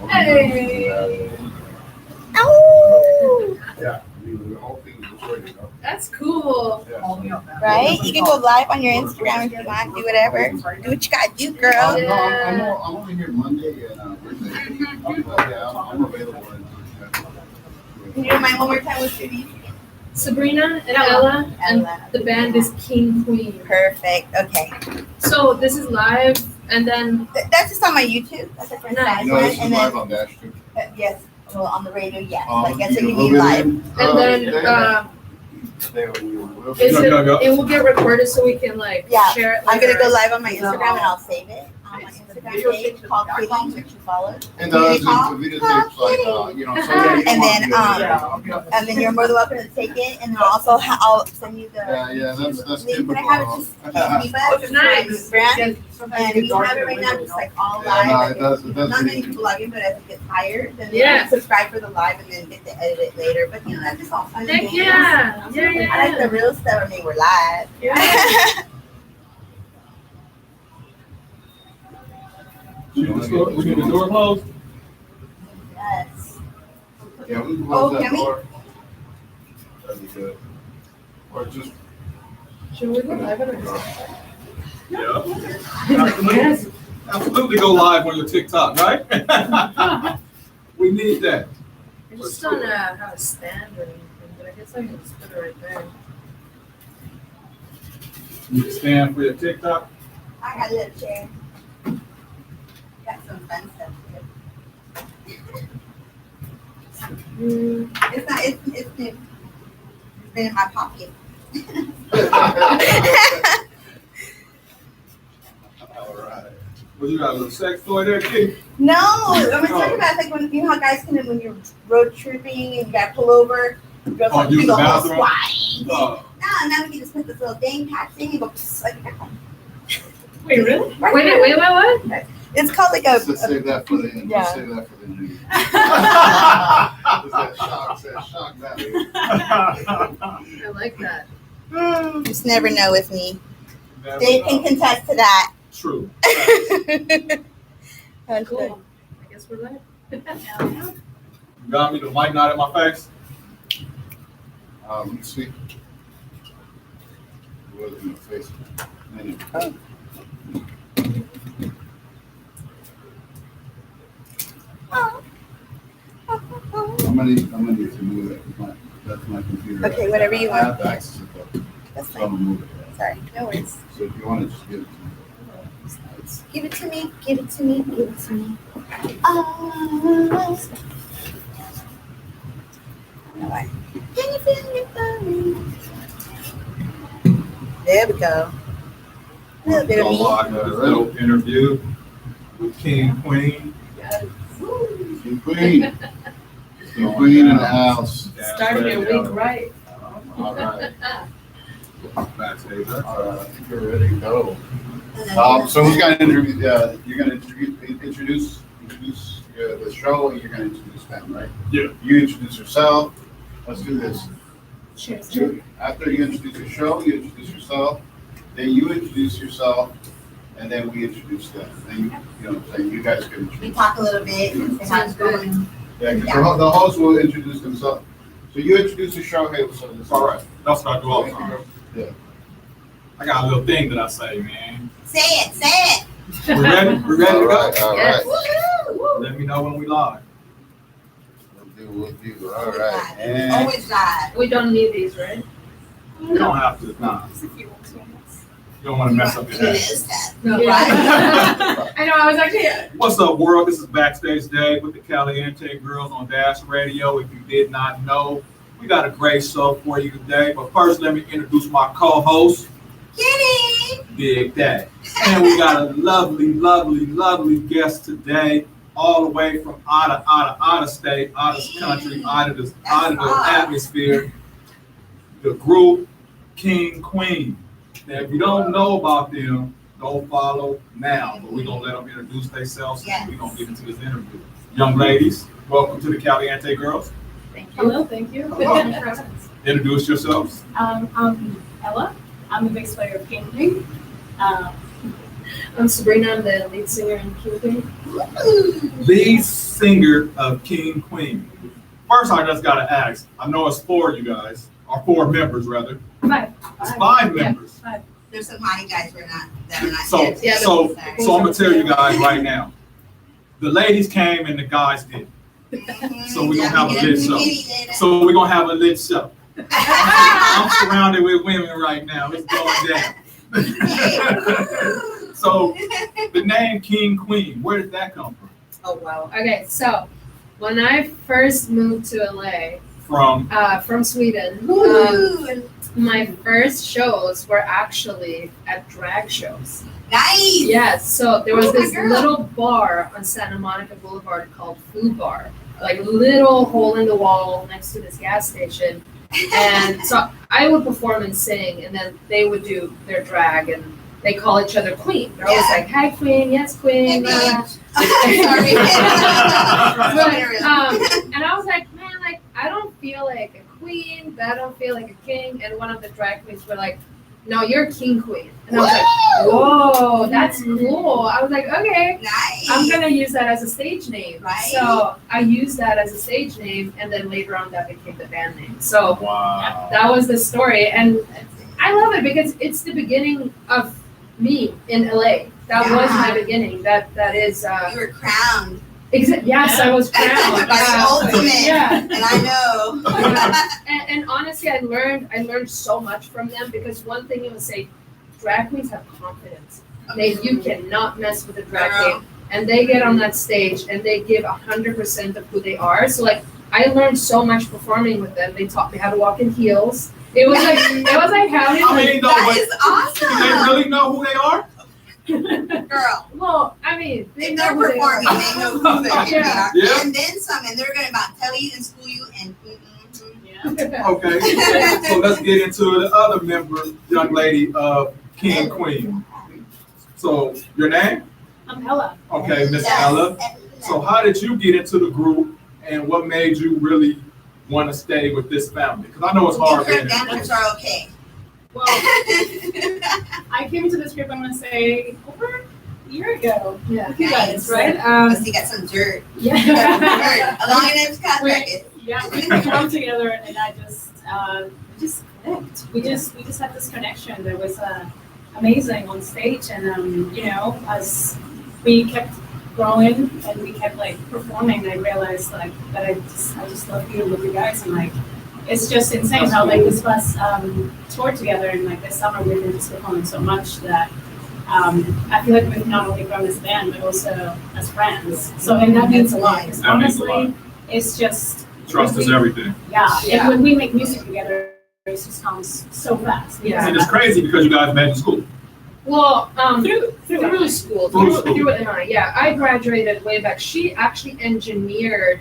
Hey. Ow! Yeah, I mean, the whole thing is recorded, you know? That's cool. Yeah. Right? You can go live on your Instagram if you want, do whatever. Do what you gotta do, girl. No, I'm only here Monday and Wednesday. But yeah, I'm available. Can you remind one more time what's your name? Sabrina and Ella, and Ella. the band is King Queen. Perfect. Okay. So this is live, and then That's just on my YouTube. That's the first Nice. side No, one. this is And live then, on Dash too. yes. Well, on the radio, yes. Um, I guess it you can can be look live. in, and then it will get recorded so we can like Yeah. share it. I'm gonna later. go live on my Instagram and I'll save it on my Instagram page called Kitty, which you follow. And the videotapes, like, you know, so And then you're more than welcome to take it, and then also I'll send you the Yeah, that's link. typical. Can I have it just Kiva? Nice. Brand. And if you have it right now, just like all live. It does Not many people log in, but as it gets higher, then Yeah. subscribe for the live and then get to edit it later. But you know, that's just all fun and Heck games. yeah. Yeah, I like the real stuff when they were live. Yeah. We need the door closed. Yes. Yeah, we can Oh, close that can we? door. That'd be good. Or just. Should we go live on our Yeah. Absolutely. Absolutely go live on your TikTok, right? We need that. I just don't have a stand or anything, but I guess I can just put it right there. You can stand for your TikTok. I got a little chair. Got some fun stuff here. It's not. It's new. It's been in my pocket. All right. Well, you got a little sex toy there, kid? No, I'm talking about like when you know how guys can when you're road tripping and you got to pull over. Girls Oh, like use do the the whole bathroom? squat. No, now we can just put this little dang patch thing and go like that. Wait, really? Wait, what? It's called like a. Just save that for the end. Yeah. Just save that for the end. That shock value. I like that. You just never know with me. Never They know. can contest to that. True. That's good. Cool. I guess we're live. You got me the mic not in my face? Let me see. It was in the face. Anyway. I'm gonna need to move it. That's my computer. Okay, whatever you I want. have access to it, That's so I'm fine. gonna move it. Sorry, no worries. So if you want to just give it to me. Give it to me. Give it to me. Give it to me. Oh. Alright. Can you feel your body? There we go. A little bit of Go me. live with this little interview with King Queen. King Queen. King Queen in the house. Started your week right. All right. Backstage. All right. I think we're ready to go. And then- So who's gonna introduce? You're gonna introduce the show, and you're gonna introduce them, right? Yeah. You introduce yourself. Let's do this. Cheers. After you introduce your show, you introduce yourself. Then you introduce yourself, and then we introduce them. Then you know what I'm saying. You guys can We introduce. talk a little bit and say how it's going. Yeah, because the host will introduce themselves. So you introduce the show. Hey, what's up? This All right. That's what I do all the time. Yeah. I got a little thing that I say, man. Say it. Say it. We ready? We ready to All go? right. All right. Woo-hoo. Let me know when we live. We'll do. All right. And Always live. We don't need these, right? You don't have to. Nah. You don't want to mess up your It head. is that. No, Right. I know, I was actually. What's up, world? This is Backstage Day with the Caliente Girls on Dash Radio. If you did not know, we got a great show for you today. But first, let me introduce my co-host, Kitty. Dig That. And we got a lovely, lovely, lovely guest today, all the way from out of state, out of the country, out of the atmosphere. The group King Queen. Now, if you don't know about them, don't follow now. But we're gonna let them introduce themselves, and we're gonna get into this interview. Young ladies, welcome to the Caliente Girls. Thank you. Hello, thank you. Hello. Introduce yourselves. I'm Ella. I'm the bass player of King Queen. I'm Sabrina. I'm the lead singer in King Queen. Lead singer of King Queen. First, I just gotta ask. I know it's 4 you guys, or 4 members rather. 5. It's 5 Yeah. members. There's some hottie guys that are not So, here. Yeah, so, Sorry. so I'm gonna tell you guys right now. The ladies came and the guys didn't. Mhm. So we gonna Yeah, have a we lit get show. later. So we're gonna have a lit show. I'm surrounded with women right now. It's going down. So the name King Queen, where did that come from? Oh, wow. Okay, so when I first moved to LA From from Sweden, Ooh, my first shows were actually at drag shows. nice. Yes, so there was Oh, my this girl. little bar on Santa Monica Boulevard called Food Bar, like little hole in the wall next to this gas station. And so I would perform and sing, and then they would do their drag, and they call each other Queen. They're always Yeah. like, "Hi, Queen. Yes, Queen." Hey, blah, blah. Sorry. But, and I was like, man, like I don't feel like a queen, but I don't feel like a king. And one of the drag queens were like, "No, you're King Queen." And I was like, "Whoa, that's cool." I was like, "Okay, Nice. I'm gonna use that as a stage name." Right. So I used that as a stage name, and then later on that became the band name. So wow. that was the story, and I love it because it's the beginning of me in LA. That was my Yeah. beginning. That is. You were crowned Yes, I was proud. by the ultimate. Yeah. And I know. And honestly, I learned so much from them because one thing you would say, drag queens have confidence. You cannot mess with a drag Girl. queen, and they get on that stage and they give 100% of who they are. So like, I learned so much performing with them. They taught me how to walk in heels. It was like how I mean, no, That but is do they awesome. really know who they are? Girl. well, I mean, they If know they're who they are. performing, they know who they are. Yeah. Yeah. And then some, and they're gonna about tell you and school you and Okay. So let's get into the other member, young lady of King Queen. So your name? I'm Ella. Okay, Miss Yes. Ella. So how did you get into the group, and what made you really want to stay with this family? Because I know it's hard. Different being- dancers are okay. Well, I came into this group, I'm gonna say, over a year ago. Yeah. With you guys, right? Because he got some dirt. Yeah. Dirt. Along in his contract. Yeah, we come together and I just clicked. We just had this connection that was amazing on stage, and you know, as we kept growing and we kept like performing, I realized like that I just love being with you guys, and like it's just insane how like this was toured together, and like this summer we've been just performing so much that I feel like we've not only grown as a band but also as friends. So and that means a lot. 'Cause That means a honestly, it's just Trust is everything. yeah. Yeah. And when we make music together, it just comes so fast. Yeah. And it's crazy because you guys met in school. Well, Through through school, Through through, school. through NI. Yeah, I graduated way back. She actually engineered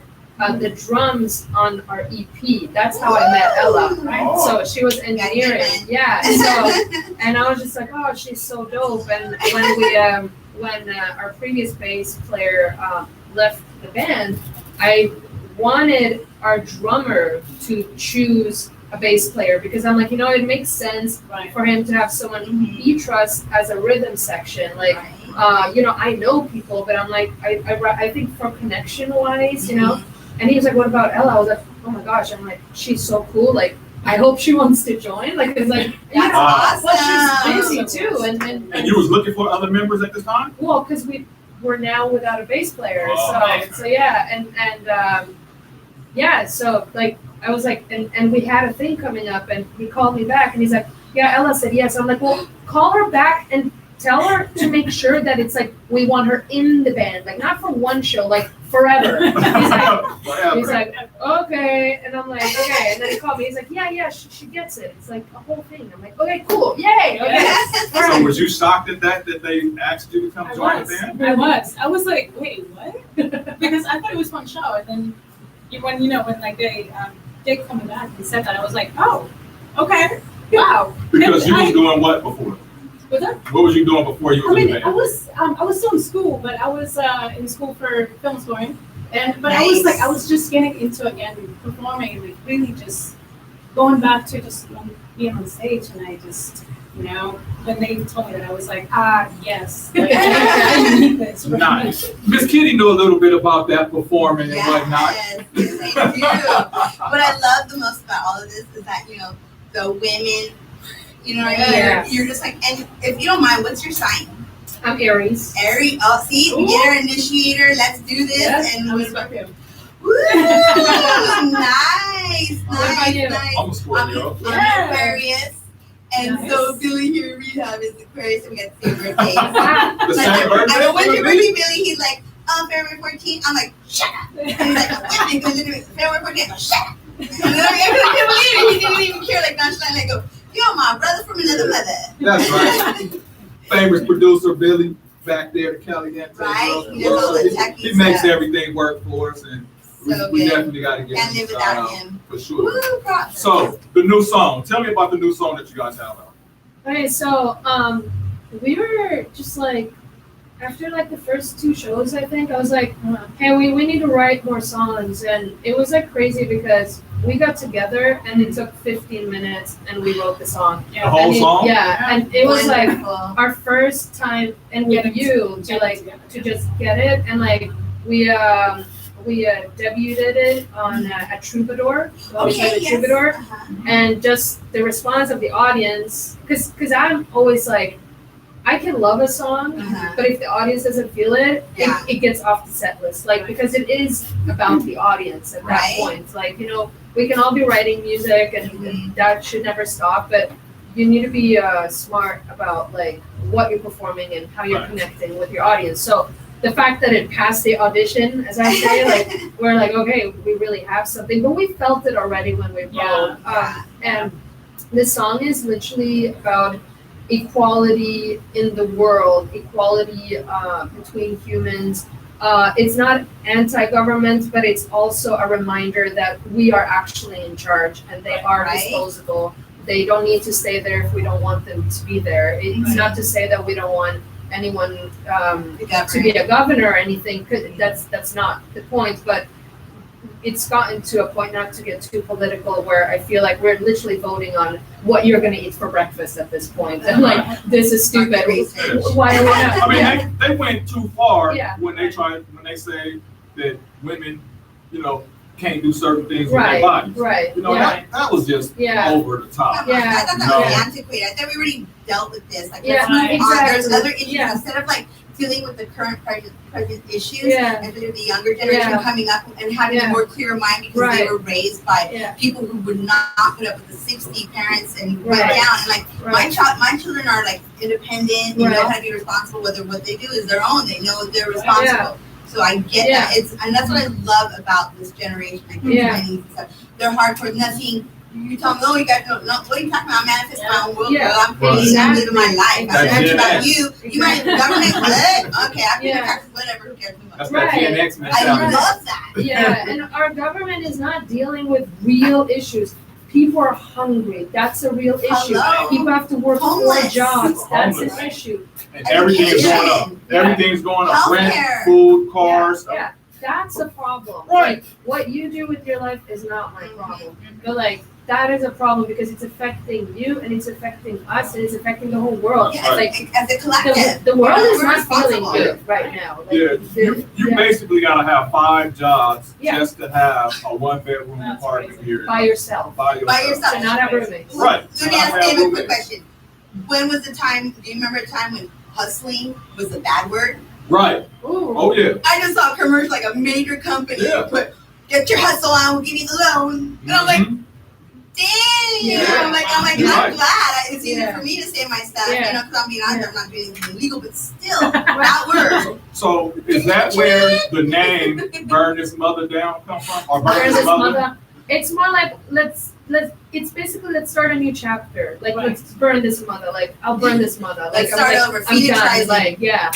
the drums on our EP. That's how I met Ella. Right? Oh. So she was engineering. man. Yeah. So and I was just like, oh, she's so dope. And when our previous bass player left the band, I wanted our drummer to choose a bass player because I'm like, you know, it makes sense Right. for him to have someone he trusts as a rhythm section. Like, Right. you know, I know people, but I'm like, I think for connection wise, you know. And he was like, "What about Ella?" I was like, "Oh my gosh!" I'm like, "She's so cool. Like, I hope she wants to join." Like, it's like, you That's know, awesome. well, she's busy too, And you was looking for other members at this time? well, because we're now without a bass player, Oh. so yeah, and yeah, so like I was like, and we had a thing coming up, and he called me back, and he's like, "Yeah, Ella said yes." I'm like, "Well, call her back and tell her to make sure that it's like we want her in the band, like not for one show, like forever." He's Whatever. like, "Okay," and I'm like, "Okay," and then he called me. He's like, "Yeah, she gets it. It's like a whole thing." I'm like, "Okay, cool, yay, okay." So was you shocked at that they asked you to come I join was. the band? I was like, wait, what? Because I thought it was one show, and then when like they coming back and said that, I was like, oh, okay, wow. Because you And was doing what before? Was that? What was you doing before you I was in mean, the I band? was still in school, but I was in school for film scoring, but I was like, I was just getting into again performing and like really just going back to just being on stage, and I just you know. When they told me that, I was like, yes, like, I need this. Right? Nice. Miss Kitty knew a little bit about that performing and whatnot. Yes, yes, I do. What I love the most about all of this is that, you know, the women, you know what I mean? Yes. You're just like, and if you don't mind, what's your sign? I'm Aries. Aries. Oh, see, we get our initiator. Let's do this. Yes, And I'm we're Scorpio. woo, nice, about you? nice. I'm a Scorpio. I'm Yeah. Aquarius. And Nice. so Billy here in rehab is Aquarius, and we got the same birthdays. The same I birthday? know when's your for birthday, me? Billy? He's like, February 14th. I'm like, shut up. And he's like, when? Because February 14th. I go, shut up. And then I can't believe it. He didn't even care, like nonchalant. I go, you're my brother from another mother. That's right. Famous producer Billy back there at Caliente. Right? He does all the techie He makes stuff. everything work for us, and So we good. definitely got to get Can't him live a without shout out him. for sure. Woo, props. So the new song. Tell me about the new song that you guys have out. Okay, so we were just like after like the first two shows, I think I was like, hey, we need to write more songs, and it was like crazy because we got together and it took 15 minutes and we wrote the song. The whole And song? Yeah, and it was like Wonderful. our first time and with Getting you to Getting like together. to just get it, and like we debuted it on at Troubadour. We Okay, played at yes. Troubadour, Uh-huh. and just the response of the audience, because I'm always like, I can love a song, Uh-huh. but if the audience doesn't feel it, Yeah. it gets off the set list. Like, because it is about the audience at that Right. point. Like, you know, we can all be writing music, and Mhm. that should never stop, but you need to be smart about like what you're performing and how you're Right. connecting with your audience. So the fact that it passed the audition, as I say, like we're like, okay, we really have something, but we felt it already when we wrote. Yeah. And this song is literally about equality in the world, equality between humans. It's not anti-government, but it's also a reminder that we are actually in charge and they are Right. disposable. They don't need to stay there if we don't want them to be there. It's Right. not to say that we don't want anyone The to be government. a governor or anything. 'Cause that's not the point, but it's gotten to a point, not to get too political, where I feel like we're literally voting on what you're gonna eat for breakfast at this point. And like, this is stupid. Market research. Why are we not? I mean, Yeah. they went too far Yeah. when they say that women, you know, can't do certain things with their Right, bodies. right, You know, yeah, that was just yeah. over the top. Yeah, Yeah. I thought that No. was antiquated. I thought we already dealt with this. Like, Yeah, let's move on. There's exactly. other issues Yeah. instead of like dealing with the current present issues. Yeah. And for the younger generation Yeah. coming up and having Yeah. a more clear mind because they Right. were raised by Yeah. people who would not put up with the 60 parents and Right. went down. And like Right. my children are like independent. They know Right. how to be responsible. Whether what they do is their own, they know they're responsible. So I get Yeah. that. And that's what I love about this generation. Like Yeah. and stuff. They're hardcore. Nothing. You tell them, no, you got no. What are you talking about? I'm manifesting my own world, Yeah. girl. I'm free. I'm living my life. I'm Exactly. worried about That's you. You might government what? Okay, I Yeah. can taxes, whatever. Who cares? Too much. That's Right. that PNX I mentality. love that. Yeah, and our government is not dealing with real issues. People are hungry. That's a real issue. Hello. People have to work 4 Homeless. jobs. That's Homeless. an issue. And everything's going up. Education. Everything's going up. Rent, Healthcare. food, cars. Yeah, that's a problem. Right. Like, what you do with your life is not my problem. But like, that is a problem because it's affecting you and it's affecting us and it's affecting the whole world. Yeah, Like, as a collective. the world is We're not feeling responsible. good right now. Like, Yeah, the- you yeah, basically gotta have 5 jobs Yeah. just to have a 1-bedroom That's apartment crazy. here. by yourself. By yourself. By yourself. To not have roommates. Right. Let me ask David a quick question. When was the time? Do you remember a time when hustling was a bad word? Right. Ooh. Oh yeah. I just saw a commercial like a major company Yeah. put get your hustle on, we'll give you the loan. And I'm like, Mhm. dang. Yeah. I'm like, You're I'm right. glad. It's easier Yeah. for me to say my stuff, Yeah. you know, because I'm being honest, Yeah. I'm not doing anything illegal, but still, that word. So is that where the name "Burn This Mother Down" come from? Or "Burn There's This this Mother"? mother. It's more like it's basically let's start a new chapter. Like Right. let's burn this mother. Like I'll burn this mother. Like Let's start I'm, over, like, I'm feed it, done. try it. Like yeah.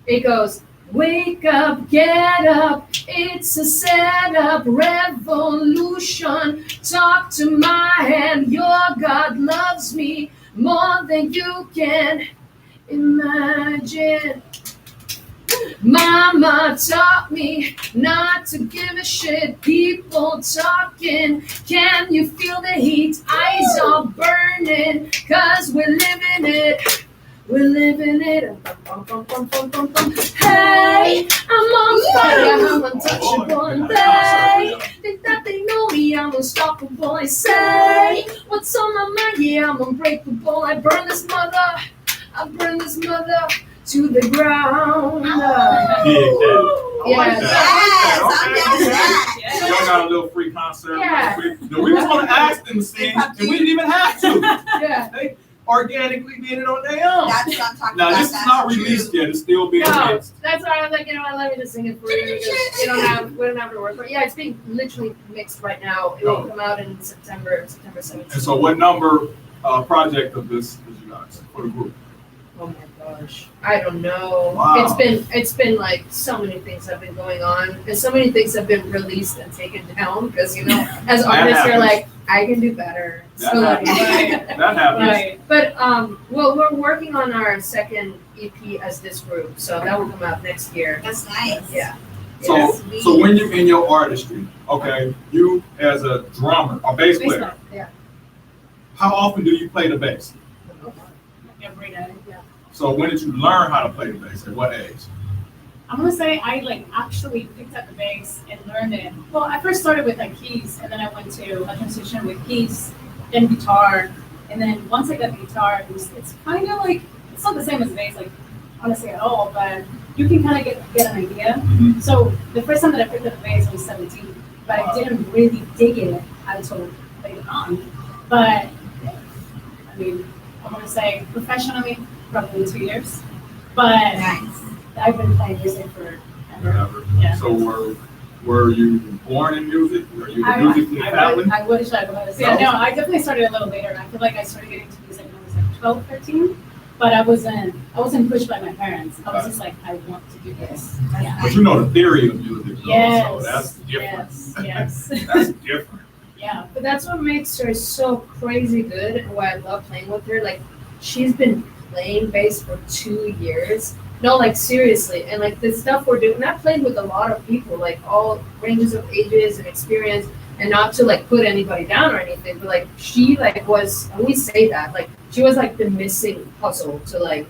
It goes. Wake up, get up, it's a setup, revolution. Talk to my hand, your God loves me more than you can imagine. Mama taught me not to give a shit. People talking. Can you feel the heat? Eyes all burning. Cause we're living it. We're living it. Bum, bum, bum, bum, bum, bum. Hey, I'm on fire. I'm untouchable. And they think that they know me. I'm unstoppable. I say what's on my mind. Yeah, I'm unbreakable. I burn this mother to the ground. Yes. Yes, I'm down with that. Yeah. Y'all got a little free concert. Yeah. No, we was gonna ask them to sing, and we didn't even have to. Yeah. They organically did it on their own. That's what I'm talking Now about. this is not released yet. It's still being No, mixed. that's why I was like, you know what, let me just sing it for you because we don't have to work for it. Yeah, it's being literally mixed right now. It will come out in September 17th. And so, what number project of this is you guys for the group? Oh my gosh, I don't know. Wow. It's been like so many things have been going on, and so many things have been released and taken down because as That artists you're happens. like, I can do better. That So like, happens. That happens. Right. but well, we're working on our second EP as this group, so that will come out next year. That's nice. Yeah. So, Yes. so when you're in your artistry, okay, you as a drummer or bass player, Baseball. Yeah. how often do you play the bass? Every day. Yeah. So when did you learn how to play the bass? At what age? I'm gonna say I like actually picked up the bass and learned it. Well, I first started with like keys, and then I went to a transition with keys, then guitar, and then once I got the guitar, it's kind of like it's not the same as bass, like honestly at all, but you can kind of get an idea. Mhm. So the first time that I picked up the bass I was 17, but I didn't really dig it until later on. But I mean, I'm gonna say professionally, probably 2 years, but. Nice. I've been playing music for ever. Whatever. Yeah. So were you born in music? Were you a musically family? I wish I was. Yeah, no, I definitely started a little later. I feel like I started getting into music when I was like 12, 13. But I wasn't pushed by my parents. I was just like, I want to do this. Yeah. But you know the theory of music, though, Yes. so that's different. Yes. That's different. Yeah. But that's what makes her so crazy good and why I love playing with her. Like, she's been playing bass for 2 years. No, like seriously. And like the stuff we're doing, I've played with a lot of people, like all ranges of ages and experience, and not to like put anybody down or anything, but like she like was, and we say that, like she was like the missing puzzle to like,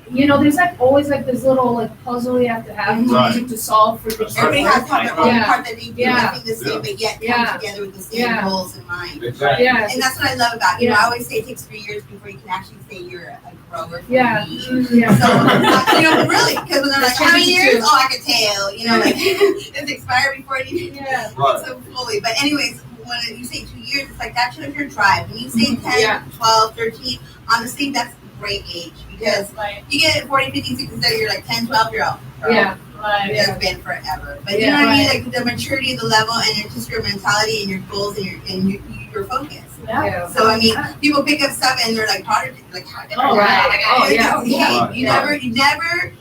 there's like always like this little like puzzle you have to have Right. to solve for things. Everybody has to have their own Yeah. part that they do, Yeah. nothing the same, but yet Yeah. come together with the same Yeah. goals in mind. Exactly. Yeah. And that's what I love about, Yeah. I always say it takes 3 years before you can actually say you're a grower for Yeah. me. Yeah. So, really, because when they're like, how many years? 22. Oh, I could tell, like, it's expired before it even Yeah. Right. so fully. But anyways, when you say 2 years, it's like that shows your drive. When you say 10, Yeah. 12, 13, honestly, that's a great age because Like, you get 40, 50, 60, 70, you're like 10, 12 year old. Yeah. like, It's been forever. But you Yeah. know what I mean? Like the maturity of the level and it's just your mentality and your goals and your focus. yeah. So I mean, people pick up stuff and they're like, how did how did I Oh, do that? right. Like, Oh, it's yeah. okay. Right. You never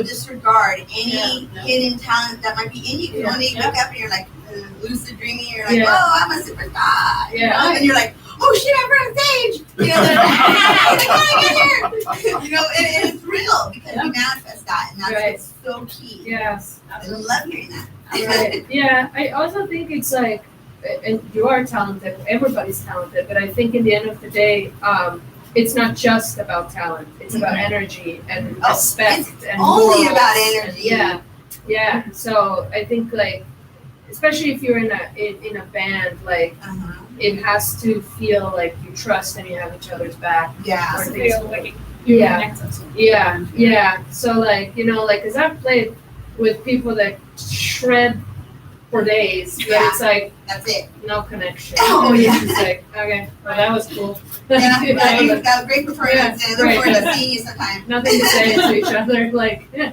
disregard any Yeah. hidden talent that might be in you. Yeah. One day you look up and you're like lucid dreaming, and you're like, Yeah. oh, I'm a superstar. Yeah. And you're like, oh shit, I'm on stage. They're like, how did I get here? And it's real because Yeah. we manifest that, and that's Right. what's so key. Yes. I love hearing that. Right. Yeah, I also think it's like, and you are talented, everybody's talented, but I think in the end of the day, it's not just about talent. It's about energy and Oh, respect and only morals about and- energy. yeah. So I think like, especially if you're in a band, like Uh-huh. it has to feel like you trust and you have each other's back. Yeah. I feel like you're Yeah. connected to. Yeah. So like, cause I've played with people that shred for days, but Yeah. it's like That's it. no connection. Oh, yeah. It's like, okay, well that was cool. Yeah, You know, that like, was great performance, Yeah, and look right. forward to seeing you sometime. nothing to say to each other, like, yeah.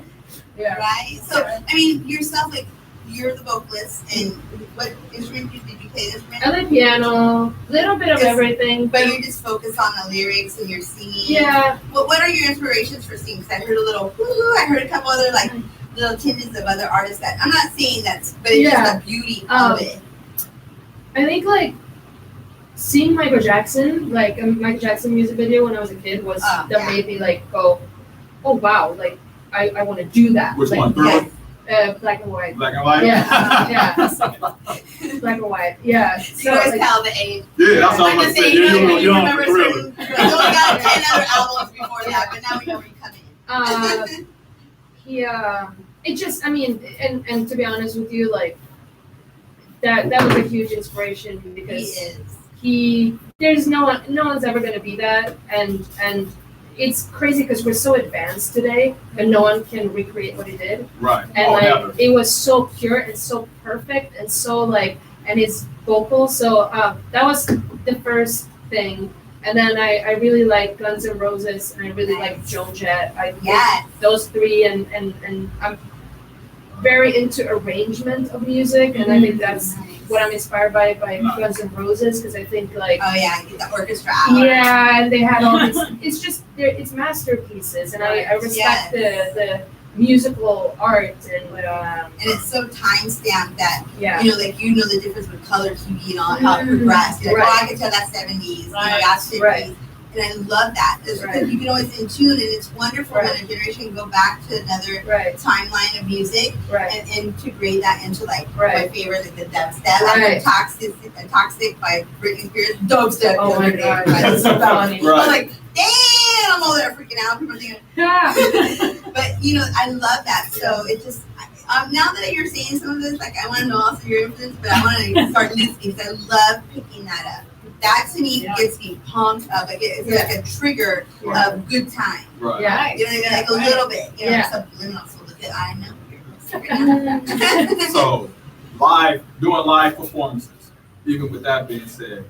Right? So, I mean, yourself, like, you're the vocalist, and what instrument did you play? Instrument? I play piano, little bit of Yes. everything, But but you just focus on the lyrics and your singing. yeah, What are your inspirations for singing? Because I heard a little, I heard a couple other, like, little tinges of other artists that, I'm not saying that's, but it's Yeah. just the beauty Um, of it. I think like seeing Michael Jackson, like a Michael Jackson music video when I was a kid was Oh, that yeah. made me like go, oh wow, like I want to do that. Which Like, one? Thriller? Black and white. Black and white? Yeah, yeah, black and white. Yeah. You So always like, tell the age. Yeah, that's what I'm Like gonna I say. say, Yeah, you you're remember on Thriller. certain, you only got 10 other albums before that, but now we know where you're coming in. he it just, I mean, and to be honest with you, like that was a huge inspiration He because is. there's no one's ever gonna be that, and it's crazy because we're so advanced today and no one can recreate what he did. Right. And Oh, like never. it was so pure and so perfect and so like, and his vocal. So that was the first thing. And then I really like Guns N' Roses and I really like Joan Jett. Yes. Those three and I'm very into arrangement of music and I think that's what I'm inspired by Guns N' Roses because I think like Oh yeah, get the orchestra out. yeah, and they had all these. It's just it's masterpieces, and I respect the musical art and And it's so time stamped that yeah, you know the difference with color TV and all how it progressed. You're like, Right. oh, I can tell that's 70s, Right. that's 50s. Right. And I love that. It's Right. because you can always in tune and it's wonderful Right. when a generation can go back to another right, timeline of music right, and integrate that into like Right. my favorite, like the dubstep. I heard Right. Toxic by Britney Spears, dubstep. Oh the my other day. God. That's so funny. Right. I'm like, damn, I'm over there freaking out. People are thinking, yeah, but you know, I love that. So it just now that you're saying some of this, like I want to know also your influence, but I want to start listening because I love picking that up. That to me Yeah. gets me pumped up. Like it's like a trigger Yeah. of good time. Right. yeah. You know, like a little bit. You know, Yeah. subliminal. So look at I know. So, doing live performances. Even with that being said,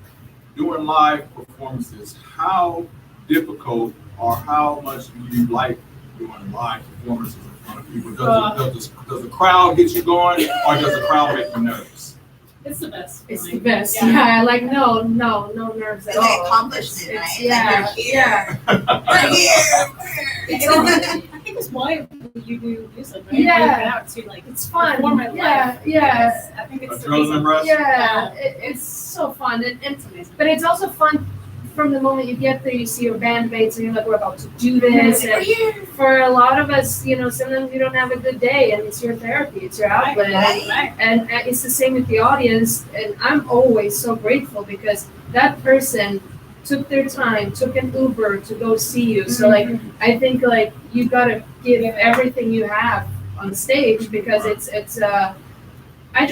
doing live performances, how difficult or how much do you like doing live performances in front of people? Does the crowd get you going, or does the crowd make you nervous? It's the best. It's the feeling. best. Yeah. Yeah, like no nerves at It's like all. accomplishment, It's- right? Yeah, Like we're here. yeah. We're here. It's I think it's why you do music, right? Yeah. You get out to like It's fun. perform my Yeah, life. yeah. I think it's the Adrenaline reason. rush? Yeah, it's so fun, and It's amazing. but it's also fun from the moment you get there. You see your bandmates, and you're like, "We're about to do this." We're And here. for a lot of us, you know, sometimes you don't have a good day, and it's your therapy, it's your outlet, Right. and it's the same with the audience. And I'm always so grateful because that person took their time, took an Uber to go see you. So like, I think like you gotta give everything you have on stage because it's I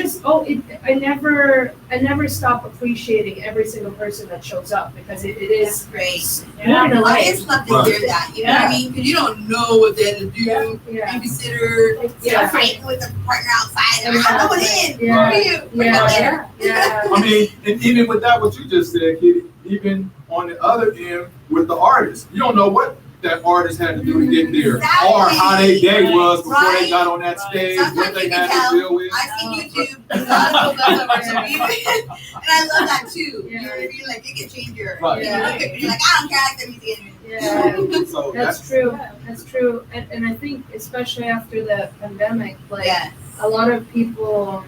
never stop appreciating every single person that shows up because it That's is great. Yeah. moving I away. just love to Right. hear that. You know what I mean? Because you don't know what they're to do. Yeah. Babysitter, Yeah. fighting with the partner outside. And I'm going in. Yeah. Who are you? Bring Yeah. up later. Yeah. I mean, and even with that, what you just said, Kitty, even on the other end with the artist, you don't know what that artist had to do to get there, Exactly. or how their day was before they Right. got on that Right. stage, what Sometimes they you can had tell. to deal with. I see YouTube. There's a lot of people that are so music. And I love that too. You know what I mean? Like it can change your. Right. You look at you're like, I don't care. I like the music anyway. Yeah. So That's true. That's true. And I think especially after the pandemic, like Yes. a lot of people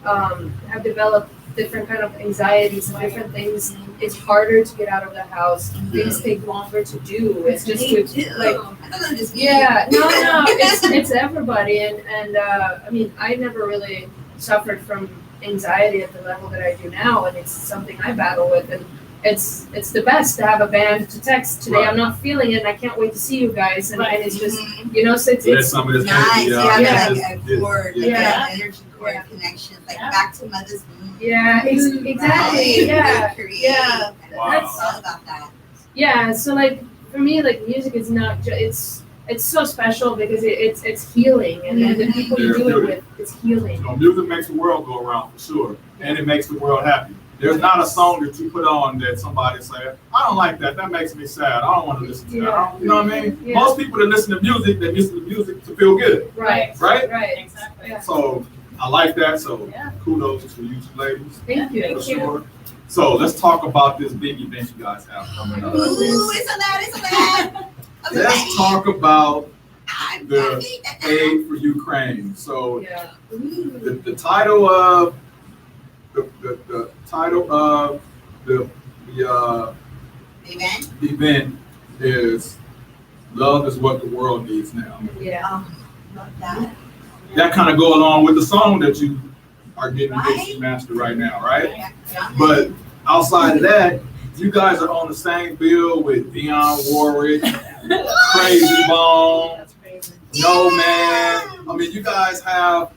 have developed different kind of anxieties and different things. It's harder to get out of the house. Things take longer to do. It's just Me to, too. like I thought it was just me. yeah, no, it's everybody. And I mean, I never really suffered from anxiety at the level that I do now, and it's something I battle with. And it's the best to have a band to text today. Right. I'm not feeling it. And I can't wait to see you guys. And, Right. and it's just Mhm. you know, so it's Let some of this Nice. energy You out. have Yeah. like a cord, like Yeah. an energy cord Yeah. connection, like Yeah. back to mother's womb. yeah, exactly. Right? Yeah, Create. yeah. Wow. That's all about that. yeah. So like for me, like music is not just it's so special because it's healing, and the people you do it with is healing. You know, music makes the world go around for sure, and it makes the world happy. There's not a song that you put on that somebody say, I don't like that. That makes me sad. I don't want to listen to that. I don't- You know what I mean? Yeah. Most people that listen to music, they listen to music to feel good, Right. right? Right. Exactly. Yeah. So I like that. So Yeah. kudos to you two ladies Thank you. for sure. So let's talk about this big event you guys have coming up. Ooh, it's a lot, it's a lot. Let's talk about I the hate that now. Aid for Ukraine. So Yeah. Ooh. the title of the title of the Event? event is Love is what the world needs now. Yeah. Oh, love that. That kind of go along with the song that you are getting Right. mixed master right now, right? Yeah. But outside of that, you guys are on the same bill with Dionne Warwick, Crazy Bone, That's crazy. No Man. I mean, you guys have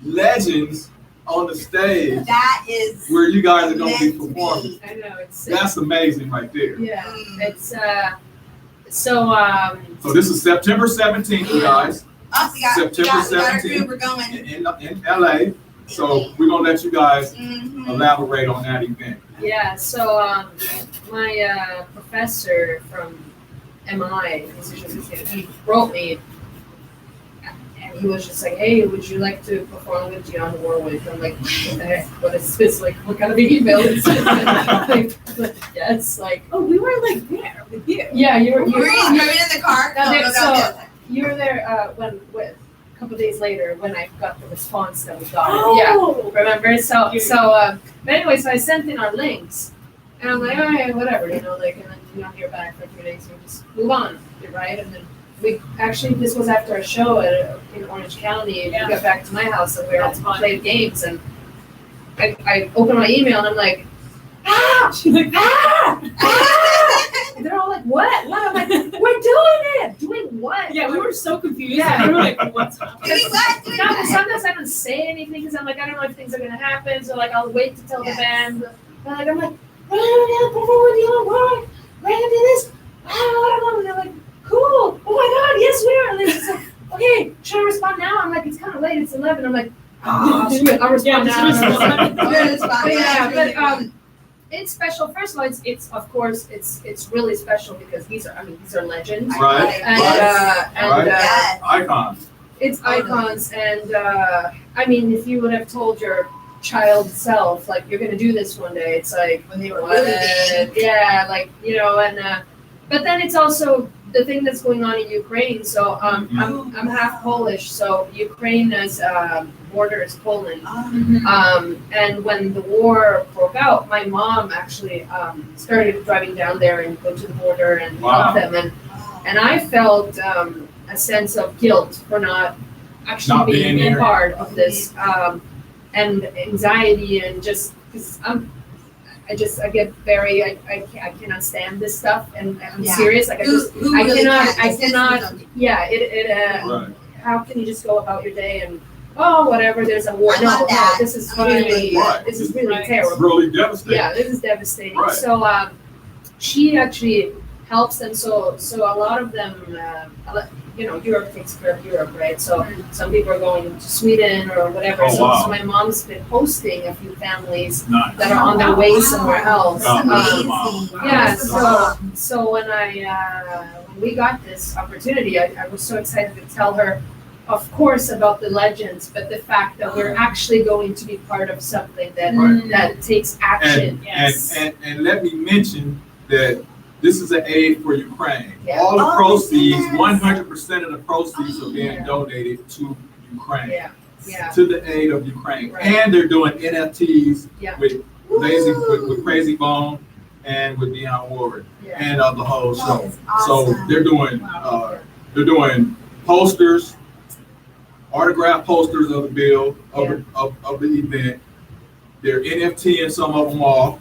legends on the stage That is where you guys are going to be meant to performing. I know it's That's amazing right there. yeah. Mm. It's so So this is September 17th, you guys, Oh, we got September our 17th. crew, we're going. in LA. So we're going to let you guys Mhm. elaborate on that event. yeah. So my professor from MI, he wrote me. And he was just like, "Hey, would you like to perform with Dionne Warwick?" I'm like, "What the heck? What is this? Like, what kind of email is this?" like, yes, like, Oh, we were like there with you. yeah, you were We're in the car. No, No, they- no, no. you were there when a couple days later when I got the response that we got. Oh. Yeah, remember? So but anyway, so I sent in our links, and I'm like, okay, whatever, like, and then you don't hear back for a few days, so we just move on, right? And then we actually, this was after a show in Orange County, and Yeah. we got back to my house and we all That's fun. played games, and I opened my email and I'm like, She's like, and they're all like, what? What? I'm like, we're doing it! Doing what? yeah, we were so confused. Yeah. We were like, what's up? Doing what? Doing No, what? sometimes I don't say anything because I'm like, I don't know if things are gonna happen, so like I'll wait to tell Yes. the band. But like I'm like, we're gonna perform with you, we're gonna do this. And they're like, cool. Oh my god, yes we are. And they're just like, okay, should I respond now? I'm like, it's kind of late. It's 11. I'm like, oh, I'll respond Yeah, now. just respond. Good, it's fine. But yeah, It's but really it's special. First of all, it's of course it's really special because these are legends. good. Right. And Yes. Yes. Icons. it's icons, and I mean, if you would have told your child self like you're gonna do this one day, it's like When they were what? really big. Yeah, like and but then it's also the thing that's going on in Ukraine. So I'm half Polish, so Ukraine's border is Poland. And when the war broke out, my mom actually started driving down there and go to the border and Wow. help them, and I felt a sense of guilt for not actually Not being being there. part of this, and anxiety, and just because I get very I cannot stand this stuff, and I'm Yeah. serious. Like I Who- just who I really cannot- can? I It's just cannot- something. yeah it Right. how can you just go about your day and whatever, there's a war. I No, love no, that. this is I'm really Right. this is really Right. It's terrible. really devastating. Yeah, this is devastating. Right. So she actually helps them. So a lot of them, Europe takes care of Europe, right? So some people are going to Sweden or whatever. Oh, wow. So my mom's been hosting a few families Nice. that are on their way Wow. somewhere else. God bless your Amazing. mom. Yeah, That's so awesome. so when we got this opportunity, I was so excited to tell her, of course, about the legends, but the fact that we're actually going to be part of something that Right. that takes action. Yes. And let me mention that this is an aid for Ukraine. Yeah. All the Oh, proceeds, yes. 100% of the proceeds are being Yeah. donated to Ukraine, Yeah, yeah, to the aid of Ukraine. Right. And they're doing NFTs Yeah. with with Crazy Bone and with Dionne Warwick yeah. and of the whole That show. is So awesome. they're doing posters, autographed posters of the bill of the event. They're NFTing some of them off.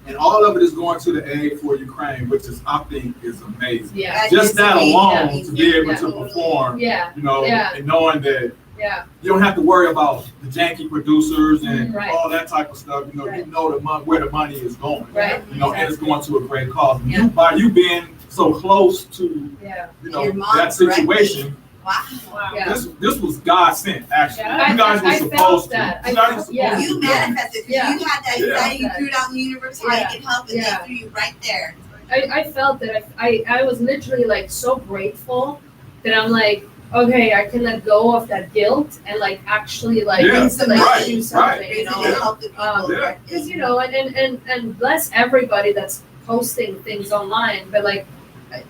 And all of it is going to the aid for Ukraine, which is, I think, is amazing. Yeah, That Just is that amazing. alone to be able Yeah. to perform, yeah, Yeah. and knowing that yeah, you don't have to worry about the janky producers and Right. all that type of stuff. You Right. know where the money is going. right, And it's going to a great cause. Yeah. By you being so close to, yeah. Your mom that situation, Wow. Wow. Yeah. this was God sent. Actually, Yeah. you guys were I felt supposed that. to. You guys were supposed Yeah. to. You manifested. Yeah. You had that Yeah. anxiety. You threw it out in the universe. How Yeah. you can help, and Yeah. they threw you right there. I felt that I was literally like so grateful that I'm like, okay, I can let go of that guilt and like actually like Yeah, like right, do something, right. you know. Basically help the people. Yeah. Because and bless everybody that's posting things online, but like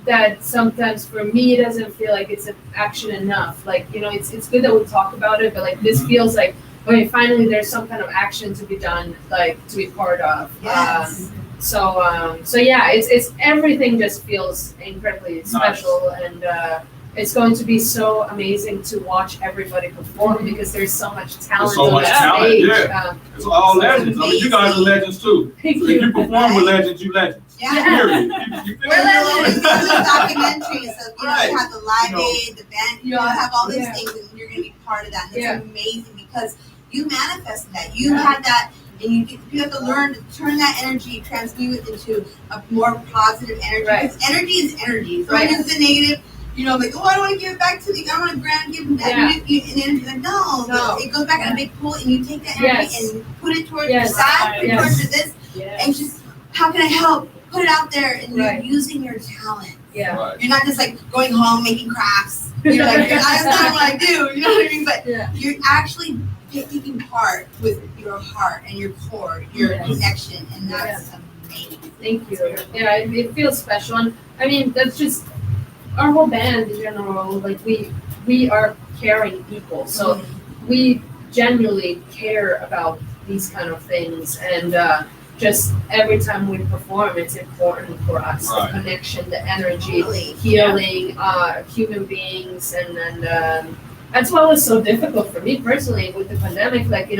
that sometimes for me it doesn't feel like it's an action enough. Like it's good that we talk about it, but like this Mhm. feels like okay, finally there's some kind of action to be done, like to be part of. Yes. So yeah, it's everything just feels incredibly special, and it's going to be so amazing to watch everybody perform because there's so much talent so on much that talent, stage. yeah. It's all So legends. I mean, you guys are legends too. Thank If you you. perform with legends, you legends. Yeah. Period. You feel We're me? always doing documentaries of, Right. you have the live You know. aid, the band, you have all these Yeah. things, and you're gonna be part of that. And Yeah. it's amazing because you manifested that. You had that, and you have to learn to turn that energy, transmute it into a more positive energy. Right. Because energy is energy. So Right. when it's the negative, like, oh, I don't want to give it back to the, I want to grant give them that. Yeah. And energy, like, no, it goes back in a big pool, and you take that energy Yes. and put it towards Yes. your side, put it Yes. towards your this, and just, how can I help? Put it out there, and Right. you're using your talent. Yeah. Right. You're not just like going home making crafts. You're like, that's not what I do. You know what I mean? But Yeah. you're actually taking part with your heart and your core, your Yes. connection, and that's amazing. Thank you. Yeah, it feels special, and I mean that's just our whole band in general. Like we are caring people, so we genuinely care about these kind of things, and just every time we perform, it's important for us Right. the connection, the energy, Totally. healing, human beings, and that's why it was so difficult for me personally with the pandemic. Like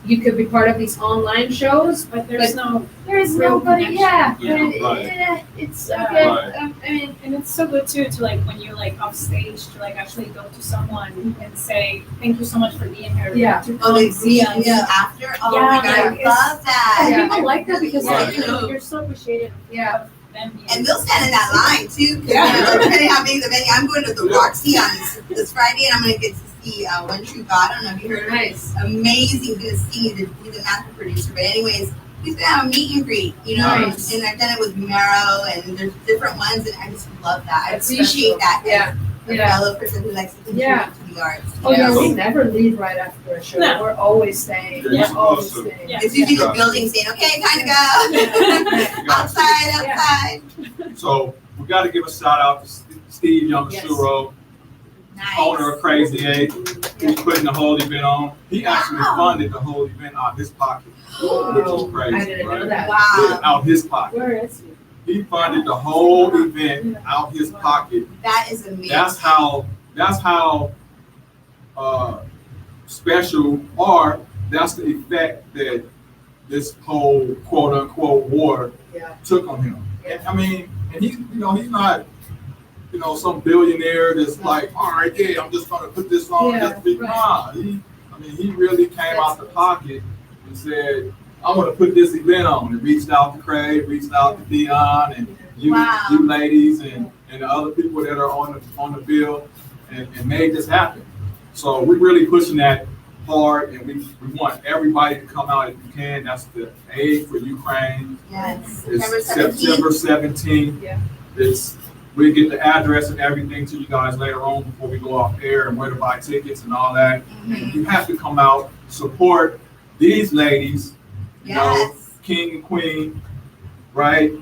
you could be part of these online shows, But there's no, there is Real nobody. connection. Yeah, Yeah, right. it's Yeah. okay. Right. I mean, and it's so good too to like when you're like off stage to like actually go to someone and say thank you so much for being here. Yeah. To Oh, come they see see us. you after? Oh Yeah, my God, I like, it's- love that. And Yeah. people like that because Right. like, you're so appreciative yeah, of them being. And they'll stand in that line too, because Yeah. depending how big the venue. I'm going to the Roxy on this Friday, and I'm going to get to see One True God. I don't know if you heard of him. nice. Amazing to see. He's a master producer. But anyways, he's gonna have a meet and greet, Nice. and I've done it with Marrow, and there's different ones, and I just love that. I That's appreciate special. that. Yeah, As a yeah. fellow person who likes to contribute Yeah. to the arts. Oh yeah, Yeah. we never leave right after a show. No. We're always staying. Yeah. We're always Awesome. staying. Yeah. It's usually the Yeah. building saying, "Okay, time to go." Gotcha. outside. Yeah. So we got to give a shout out to Steve Yamashiro, Nice. owner of Crazy Eight, who's putting the whole event on. He actually Wow. funded the whole event out of his pocket, which is crazy. I didn't know right? that. Yeah, Wow, out his pocket. Where is he? He funded the whole event out his pocket. that is amazing. That's how special, or that's the effect that this whole quote unquote war Yeah. took on him. Yeah. I mean, and he's not some billionaire that's like, all right, yeah, I'm just gonna put this on. Yeah, Just be right. nah. He really came out the pocket and said, I want to put this event on. And reached out to Craig, reached out to Dion, and you Wow. ladies, and the other people that are on the bill, and made this happen. So we're really pushing that hard, and we want everybody to come out if you can. That's the Aid for Ukraine. Yes. It's September 17th. September 17th. Yeah. We get the address and everything to you guys later on before we go off air, and where to buy tickets and all that. Mhm. You have to come out, support these ladies, you know, Yes. King and Queen, right?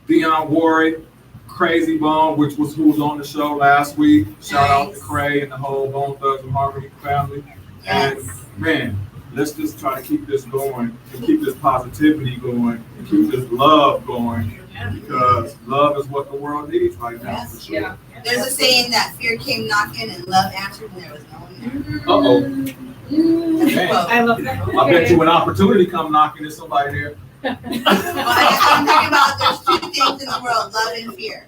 Dionne Warwick, Crazy Bone, who was on the show last week. Shout out to Nice. Cray and the whole Bone Thugs and Harmony family. Yes. And man, let's just try to keep this going and keep this positivity going and keep this love going, because love is what the world needs right now, Yes. for sure. Yeah. There's a saying that fear came knocking and love answered when there was no one there. Uh-oh. That's a Man. quote. I love that. I bet you when opportunity come knocking, there's somebody there. Well, I'm talking about there's two things in the world, love and fear.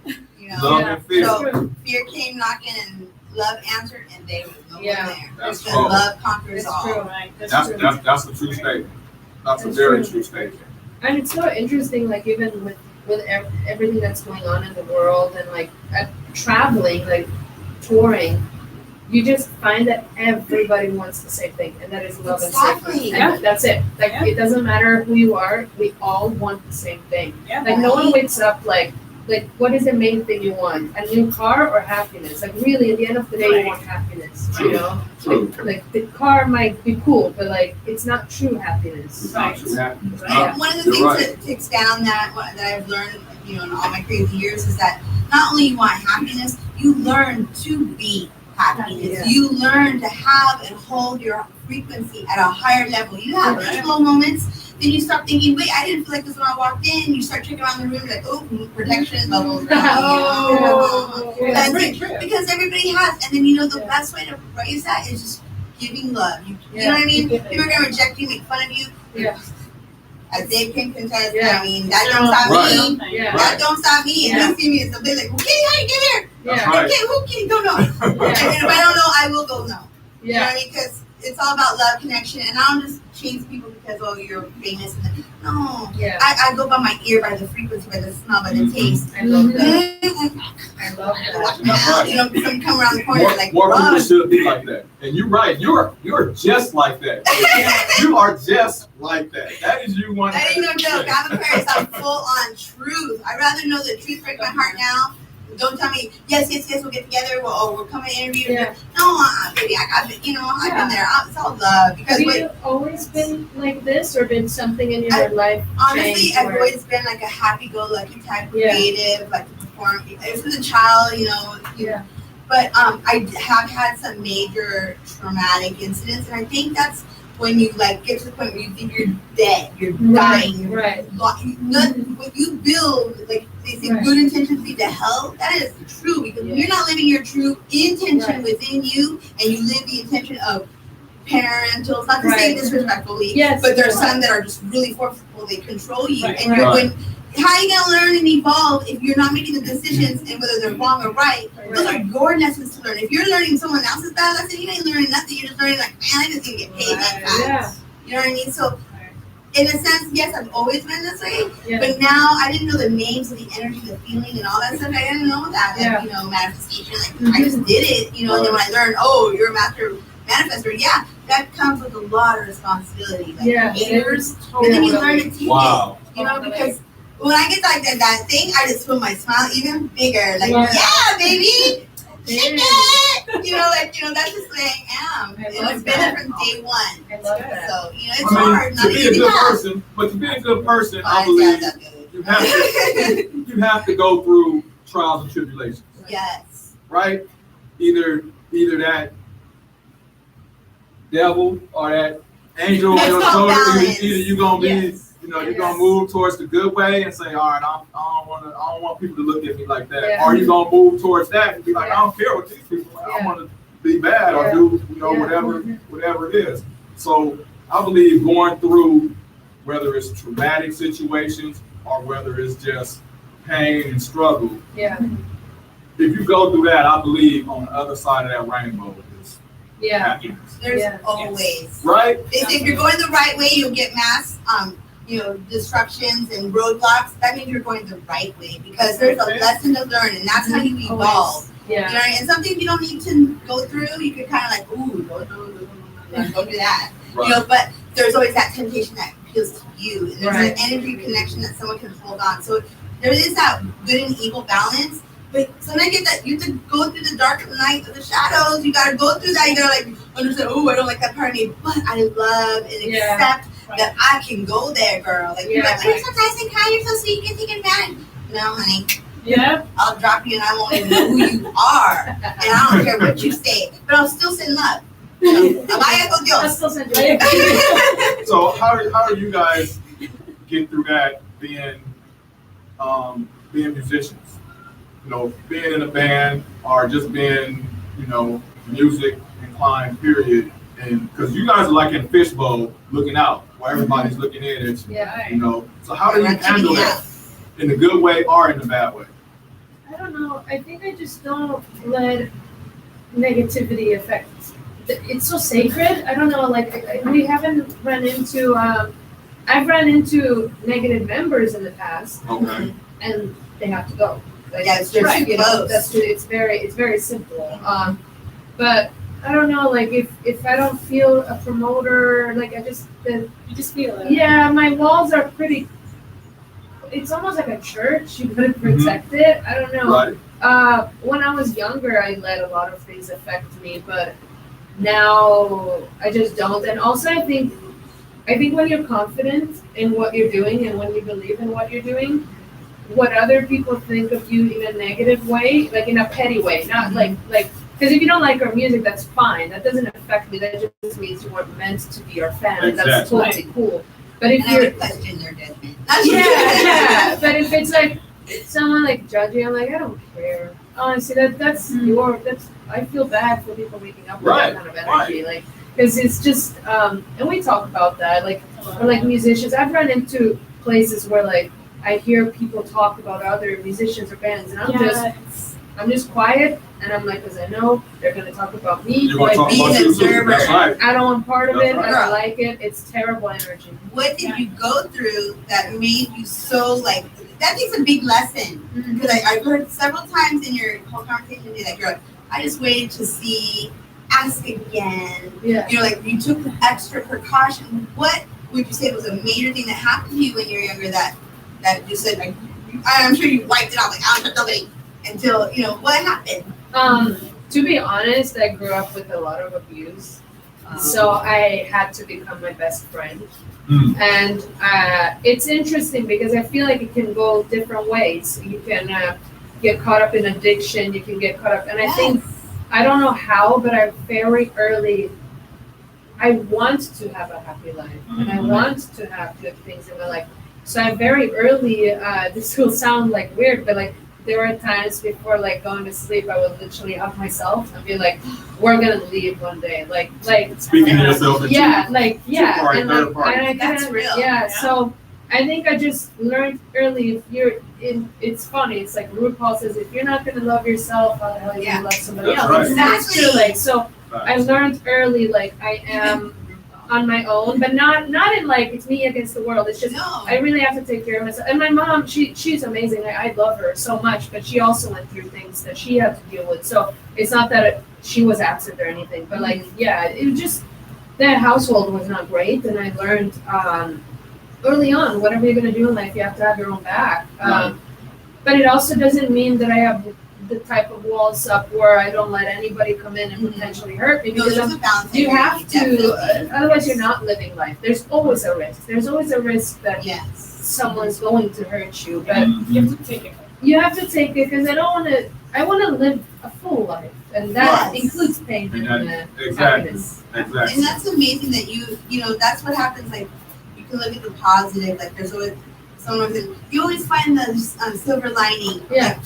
Love Yeah. and fear. So fear came knocking and love answered, and there was no Yeah. one there. That's Because true. love conquers That's all. true. Right, that's That's true. that's a true statement. That's a That's very true. true statement. And it's so interesting, like even with everything that's going on in the world, and like traveling, like touring, you just find that everybody wants the same thing, and that is love Exactly. and safety. Yeah. And that's it. Like Yeah. it doesn't matter who you are, we all want the same thing. Yeah. Like no one wakes up like what is the main thing you want? A new car or happiness? Like really, at the end of the day, Right. you want happiness. True. You know, True. like the car might be cool, but like it's not true happiness. It's not true happiness. Right. One of the You're things to expand on that I've learned, in all my crazy years, is that not only you want happiness, you learn to be happiness. Yeah. You learn to have and hold your frequency at a higher level. You have Right. those low moments then you start thinking, wait, I didn't feel like this when I walked in. You start checking around the room, like, oh, protection bubbles. Oh, yeah. And then- because everybody has, and then the best way to raise that is just giving love. You know what I mean? Yeah. People are gonna reject you, make fun of you. Yeah. As they can contest, Yeah. I mean, that don't stop Right. me. Yeah. That don't stop me. And Yeah. you see me, it's a bit like, okay, how you get here? That's Yeah. right. Okay, who can go no? And Yeah. if I don't know, I will go no. You know Yeah. what I mean? Because it's all about love, connection, and I don't just change people because you're famous. No, Yeah. I go by my ear, by the frequency, by the smell, by the taste. I love that. Mm-mm. I love that. Watch That's out. right. Some come around the corner like, More people "Run." should be like that. And you're right. You're just like that. You are just like that. That is you one. That ain't no joke. I'm a Aquarius. I'm full on truth. I'd rather know the truth break my heart now. Don't tell me, yes, we'll get together. We're coming to interview. Yeah. No, baby, I've been there. It's all love. Because Have you always been like this, or been something in your life honestly, changed I've where- always been like a happy-go-lucky type, Yeah. creative, like to perform. Ever since a child, Yeah. But I have had some major traumatic incidents, and I think that's when you like get to the point where you think you're dead, you're dying, Right. When you build, like they say, Right. good intentions lead to hell. That is true because when you're not living your true intention Right. within you, and you live the intention of parentals, not to say Right. disrespectfully, Yes. but there's some that are just really forceful. They control you, Right. and you're Right. how you gonna learn and evolve if you're not making the decisions and whether they're wrong or right? Those are your lessons to learn. If you're learning someone else's bad lesson, you ain't learning nothing. You're just learning like, man, I just didn't get paid like that. Yeah. You know what I mean? So, in a sense, yes, I've always been this way. Yeah. But now I didn't know the names of the energy, the feeling, and all that stuff. I didn't know that. Like, Yeah. manifestation. Like, I just did it. And then when I learned, oh, you're a master manifestor. Yeah, that comes with a lot of responsibility. Like, Yeah. haters. And then you Totally. learn to take Wow. it. Because when I get like that thing, I just feel my smile even bigger. Like, Yeah. yeah, baby. Yeah. Shake it. That's just the way I am. I And love it's been that. there from day one. I love that. So, it's I mean, hard. to Not be a easy good to have. person, but to be a good person, I Fine, believe yeah, that's good. you have to go through trials and tribulations, Yes. right? Either that devil or that angel, It's called balance. either you're gonna be, Yes. you're gonna move towards the good way and say, all right, I don't want people to look at me like that, Yeah. or you're gonna move towards that and be like, I don't care what these people, I Yeah. want to be bad or Yeah. do, Yeah. whatever it is. So I believe going through, whether it's traumatic situations or whether it's just pain and struggle, Yeah. if you go through that, I believe on the other side of that rainbow is Yeah. happiness, There's Yeah. always. right? They say if you're going the right way, you'll get mass, disruptions and roadblocks. That means you're going the right way because there's a lesson to learn, and that's how you evolve. Yeah. And some things you don't need to go through. You can kind of like, ooh, don't do that. Right. But there's always that temptation that appeals to you, and there's Right. an energy connection that someone can hold on. So there is that good and evil balance. But sometimes you have to go through the dark night of the shadows. You gotta go through that. You gotta like understand. Oh, I don't like that part of me, but I love and Yeah. accept that I can go there, girl. Like you're Yeah. like, you're so nice and kind. You're so sweet. You can take advantage. No, honey. Yeah. I'll drop you, and I won't even know who you are. And I don't care what you say, but I'll still send love. Vaya con I'll Dios. still send you. So how do you guys get through that being musicians? Being in a band or just being, music inclined, period. And because you guys are like in a fishbowl looking out while everybody's looking in at you. Yeah. So how do you handle that in the good way or in the bad way? I don't know. I think I just don't let negativity affect. It's so sacred. I don't know. Like we haven't run into. I've run into negative members in the past, Okay. and they have to go. Like, Yeah, it's just right, close. that's true. It's very simple. But I don't know. Like if I don't feel a promoter, like You just feel it. yeah, my walls are pretty. It's almost like a church. You gotta protect it. I don't know. Right. When I was younger, I let a lot of things affect me, but now I just don't. And also, I think when you're confident in what you're doing and when you believe in what you're doing, what other people think of you in a negative way, like in a petty way, not like because if you don't like our music, that's fine. That doesn't affect me. That just means you weren't meant to be our fan. That's Exactly. totally cool. But if And I you're, would question their judgment. yeah. But if it's like someone like judging, I'm like, I don't care. Honestly, that's I feel bad for people waking up with Right, that kind of energy, like, because it's just, and we talk about that, like, or like musicians. I've run into places where like I hear people talk about other musicians or bands, and I'm just quiet, and I'm like, because I know they're gonna talk about me. You're gonna like, talk be about an you too. observer. That's right. I don't want part of That's it. right. I don't like it. It's terrible energy. What did you go through that made you so like? That takes a big lesson because I've heard several times in your whole conversation today that you're like, I just waited to see, ask again. Yeah. You know, like you took extra precaution. What would you say was a major thing that happened to you when you were younger that you said like? I'm sure you wiped it out like I don't trust nobody until you know what happened. To be honest, I grew up with a lot of abuse. So I had to become my best friend. Mm. And it's interesting because I feel like it can go different ways. You can get caught up in addiction, you can get caught up, and I think, I don't know how, but I very early, I want to have a happy life, and I want to have good things in my life. So I very early, this will sound like weird, but like there were times before like going to sleep, I would literally hug myself and be like, we're gonna leave one day. Like Speaking to yourself. and yeah, like, yeah. Two-party, And like, third-party. and I That's couldn't- real. Yeah, Yeah. so I think I just learned early, if you're in, it's funny, it's like RuPaul says, if you're not gonna love yourself, how the hell are you Yeah. gonna love somebody That's else? right. That's true, like, so I Right. learned early, like, I am on my own, but not in like, it's me against the world, it's just, No. I really have to take care of myself. And my mom, she's amazing. I love her so much, but she also went through things that she had to deal with. So it's not that she was absent or anything, but like, yeah, it was just, that household was not great. And I learned early on, whatever you're going to do in life, you have to have your own back. Right. But it also doesn't mean that I have the type of walls up where I don't let anybody come in and potentially hurt me, No, because there's a balance. you have to, Definitely. otherwise you're not living life. There's always a risk. There's always a risk that Yes. someone's going to hurt you, but You have to take it. you have to take it because I want to live a full life, and that Yes. includes pain and Exactly. happiness. Exactly. And that's amazing that you know, that's what happens. Like, you can look at the positive. Like, there's always someone says, you always find the silver lining. Yeah. Like,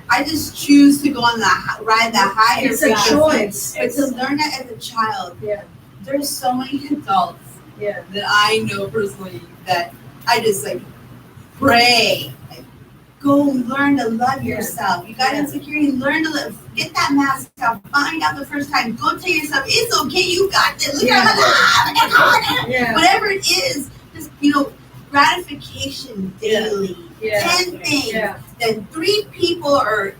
I just choose to go on ride that high. It's a choice. But to learn that as a child, Yeah, there's so many adults yeah, that I know personally that I just like pray. Like, go learn to love Yeah. yourself. You got Yeah. insecurity, learn to live. Get that mask off. Find out the first time. Go tell yourself, it's okay, you got this. Look Yeah. at my life. yeah, Whatever it is, just, you know, gratification daily. yeah, 10 things. yeah, Then 3 people or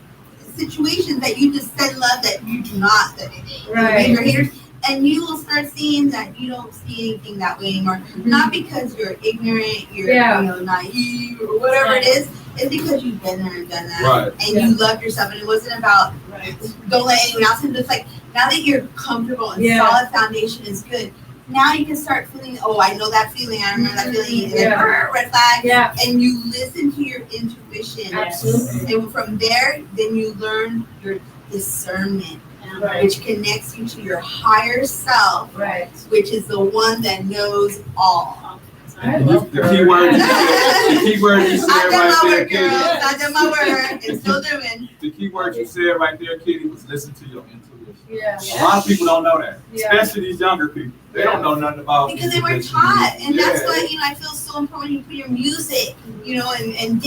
situations that you just said love that you do not. That Right. You're haters. And you will start seeing that you don't see anything that way anymore. Not because you're ignorant, you're Yeah. you know, naive or whatever it is. It's because you've been there and done that. Right. And Yeah. you love yourself. And it wasn't about Right. don't let anyone else in. Just like now that you're comfortable and Yeah. solid foundation is good. Now you can start feeling, oh, I know that feeling. I remember that feeling. And then, Yeah. red flag. yeah, And you listen to your intuition. absolutely. And from there, then you learn your discernment, Right, which connects you to your higher self, right. which is the one that knows all. I And love the her. key word you said, the key word you said I done right my there, work, girl. Kitty. I done my work. And still doing. The key word you said right there, Kitty, was listen to your intuition. Yeah, A lot of people don't know that, Yeah. especially these younger people. They don't know nothing about Because they were intuition. taught. And that's Yeah. why, you know, I feel so important when you put your music, you know, and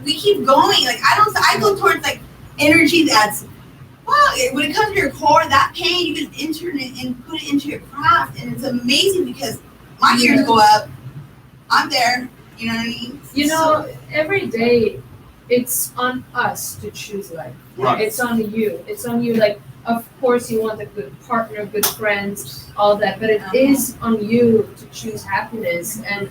we keep going. Like, I go towards like energy that's, wow, when it comes to your core, that pain, you can enter it and put it into your craft. And it's amazing because my ears go up. I'm there. You know what I mean? You know, every day, it's on us to choose life. Right. It's on you. It's on you. Like, of course, you want a good partner, good friends, all that, but it is on you to choose happiness. And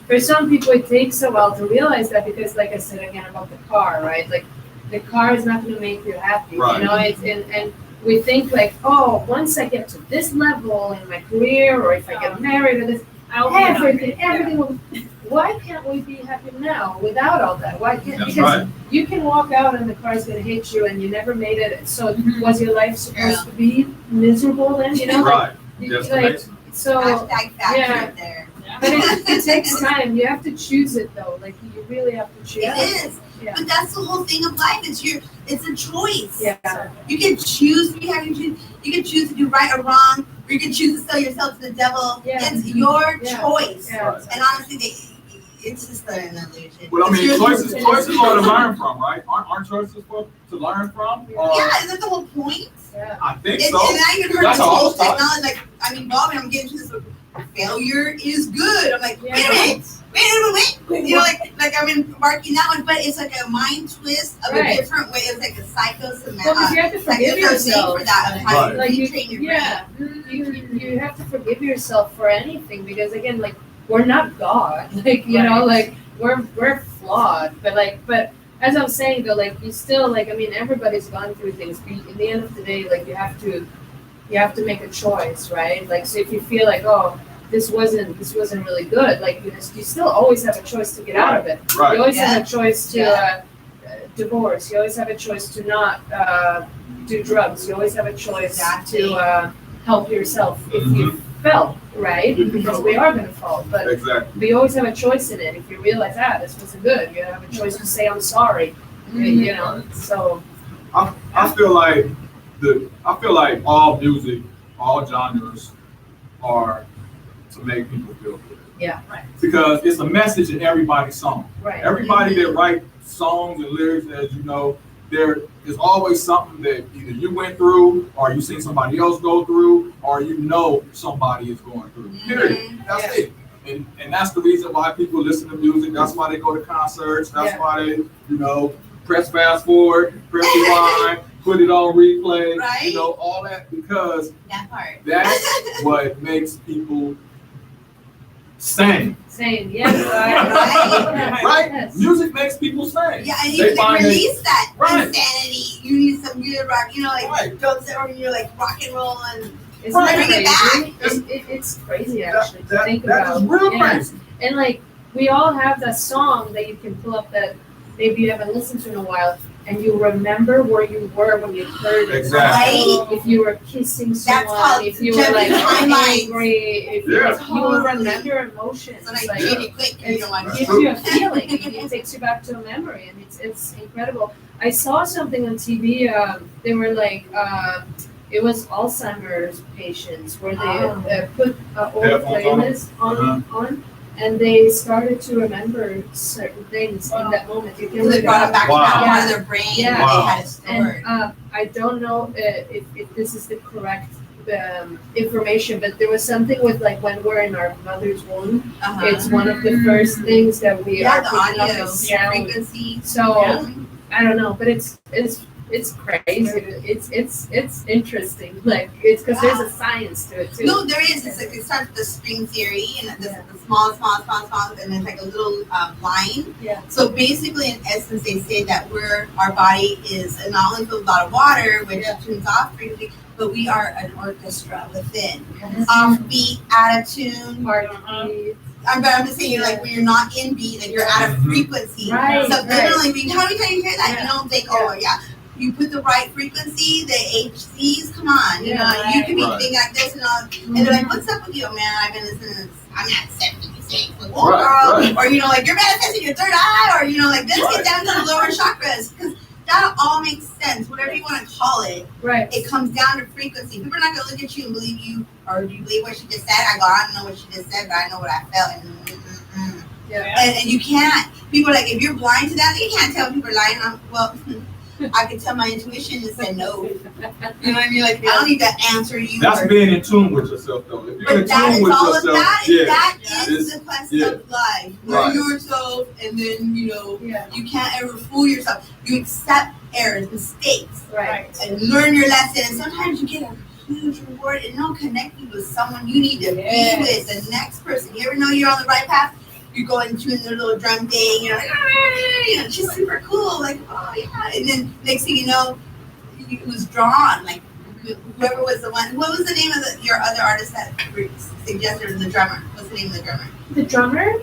for some people, it takes a while to realize that because, like I said again about the car, right? Like, the car is not going to make you happy. Right. You know, and we think like, oh, once I get to this level in my career, or if I get married, or this, everything will. Why can't we be happy now without all that? Why can't? That's Because right. you can walk out and the car's gonna hit you and you never made it. So was your life supposed to be miserable then? You know, Right. like, Just like amazing. so. Hashtag fact yeah. right there. But it takes time. You have to choose it though. Like you really have to choose It is. Yeah. But that's the whole thing of life. It's a choice. Yeah. You can choose to be happy. You can choose to do right or wrong, or you can choose to sell yourself to the devil. Yeah. It's your Yeah. choice. Yeah. And honestly, it's just an illusion. Well, I It's mean, your choices choice. are to learn from, right? Aren't choices for to learn from? Or, Yeah, isn't that the whole point? Yeah. I think And so. I even heard That's this all I whole was taught. technology, like, I mean, Bob, and I'm getting to this, failure is good. I'm like, Yeah. wait a minute. You know, like I'm embarking that one, but it's like a mind twist of Right. a different way. It's like a psychosomatic. Well, because you have to forgive yourself. for that, of how you Right. retrain your brain. Yeah, you have to forgive yourself for anything because again, like we're not God. Like you know, like we're flawed. But as I'm saying though, like you still like I mean everybody's gone through things. But in the end of the day, like you have to make a choice, right? Like so if you feel like oh this wasn't really good, like you still always have a choice to get out of it. Right. You always Yeah. have a choice to Yeah. divorce. You always have a choice to not do drugs. You always have a choice Exactly. to help yourself if you fell, right? Because we are going to fall. But Exactly. you always have a choice in it. If you realize, this wasn't good, you have a choice to say, I'm sorry. You know, so. I feel like all music, all genres are to make people feel good. Yeah. Right. Because it's a message in everybody's song. Right. Everybody that writes songs and lyrics, as you know, there is always something that either you went through or you seen somebody else go through or you know somebody is going through. Period. That's it. And that's the reason why people listen to music. That's why they go to concerts. That's Yeah. why they, press fast forward, press rewind, put it on replay, Right. all that because That part. that's what makes people sing. Saying, yes, Right. Right? Yes. Music makes people sing. Yeah, and They you can find release that Right. insanity. You need some good rock, like Right. drugs or like rock and roll and Isn't Right. that Bring it crazy? It's crazy actually to think that about. is real Yeah. crazy. And like we all have that song that you can pull up that maybe you haven't listened to in a while, and you remember where you were when you heard it. Exactly. Right. If you were kissing That's someone, called if you were like jumping timelines. angry, if you, Yeah. like, you will Totally. remember emotions. so like Like, get it quick. You it don't want That's to. gives you a feeling. It takes you back to a memory, and it's incredible. I saw something on TV. They were like. It was Alzheimer's patients where they put old Headphones on. playlists on, and they started to remember certain things in that moment. You can They look it brought it up. back Wow. to that part of their brain. Yeah. And they had it And stored. I don't know if this is the correct information, but there was something with like when we're in our mother's womb, Uh-huh. it's one of the first things that we Yeah, are the picking up audio, is sound. frequency. So Yeah. I don't know, but it's crazy. It's interesting. Like it's because there's a science to it too. No, there is. It's like it starts with the string theory, and the small, and then like a little line. Yeah. So basically, in essence, they say that our body is not only filled with a lot of water, which tunes off frequency, but we are an orchestra within. Offbeat, out of tune. Heartbeat. I'm just saying, like when you're not in beat, like you're out of frequency. Right, So right. literally, how many times you hear that? Yeah. You don't think, oh yeah. You put the right frequency, the HCs, come on, you Yeah, know, you can be right. thinking like this and all. And they're like, what's up with you, man? I've been listening to this. I'm at 76. Like, oh, Right, girl. Or, like, you're manifesting your third eye. Or, like, let's Right. get down to the lower chakras. Because that all makes sense. Whatever you want to call it, Right. it comes down to frequency. People are not going to look at you and believe you. Or do you believe what she just said? I don't know what she just said, but I know what I felt. Yeah. And you can't. People are like, if you're blind to that, you can't tell people are lying. Well, I can tell my intuition to say no. You know what I mean? Like, I don't need to answer you. That's being in tune with yourself, though. If you're in But that tune is with all of yourself, that. yeah. That It's- is the quest yeah. of life. Right. Know yourself, and then, Yeah. you can't ever fool yourself. You accept errors, mistakes, Right. and learn your lesson. And sometimes you get a huge reward, and it'll connect you with someone you need to Yes. be with, the next person. You ever know you're on the right path? You go into a little drum thing, you're like, she's super cool, like, oh yeah. And then next thing you know, it was drawn, like whoever was the one. What was the name of your other artist that suggested the drummer? What's the name of the drummer? The drummer,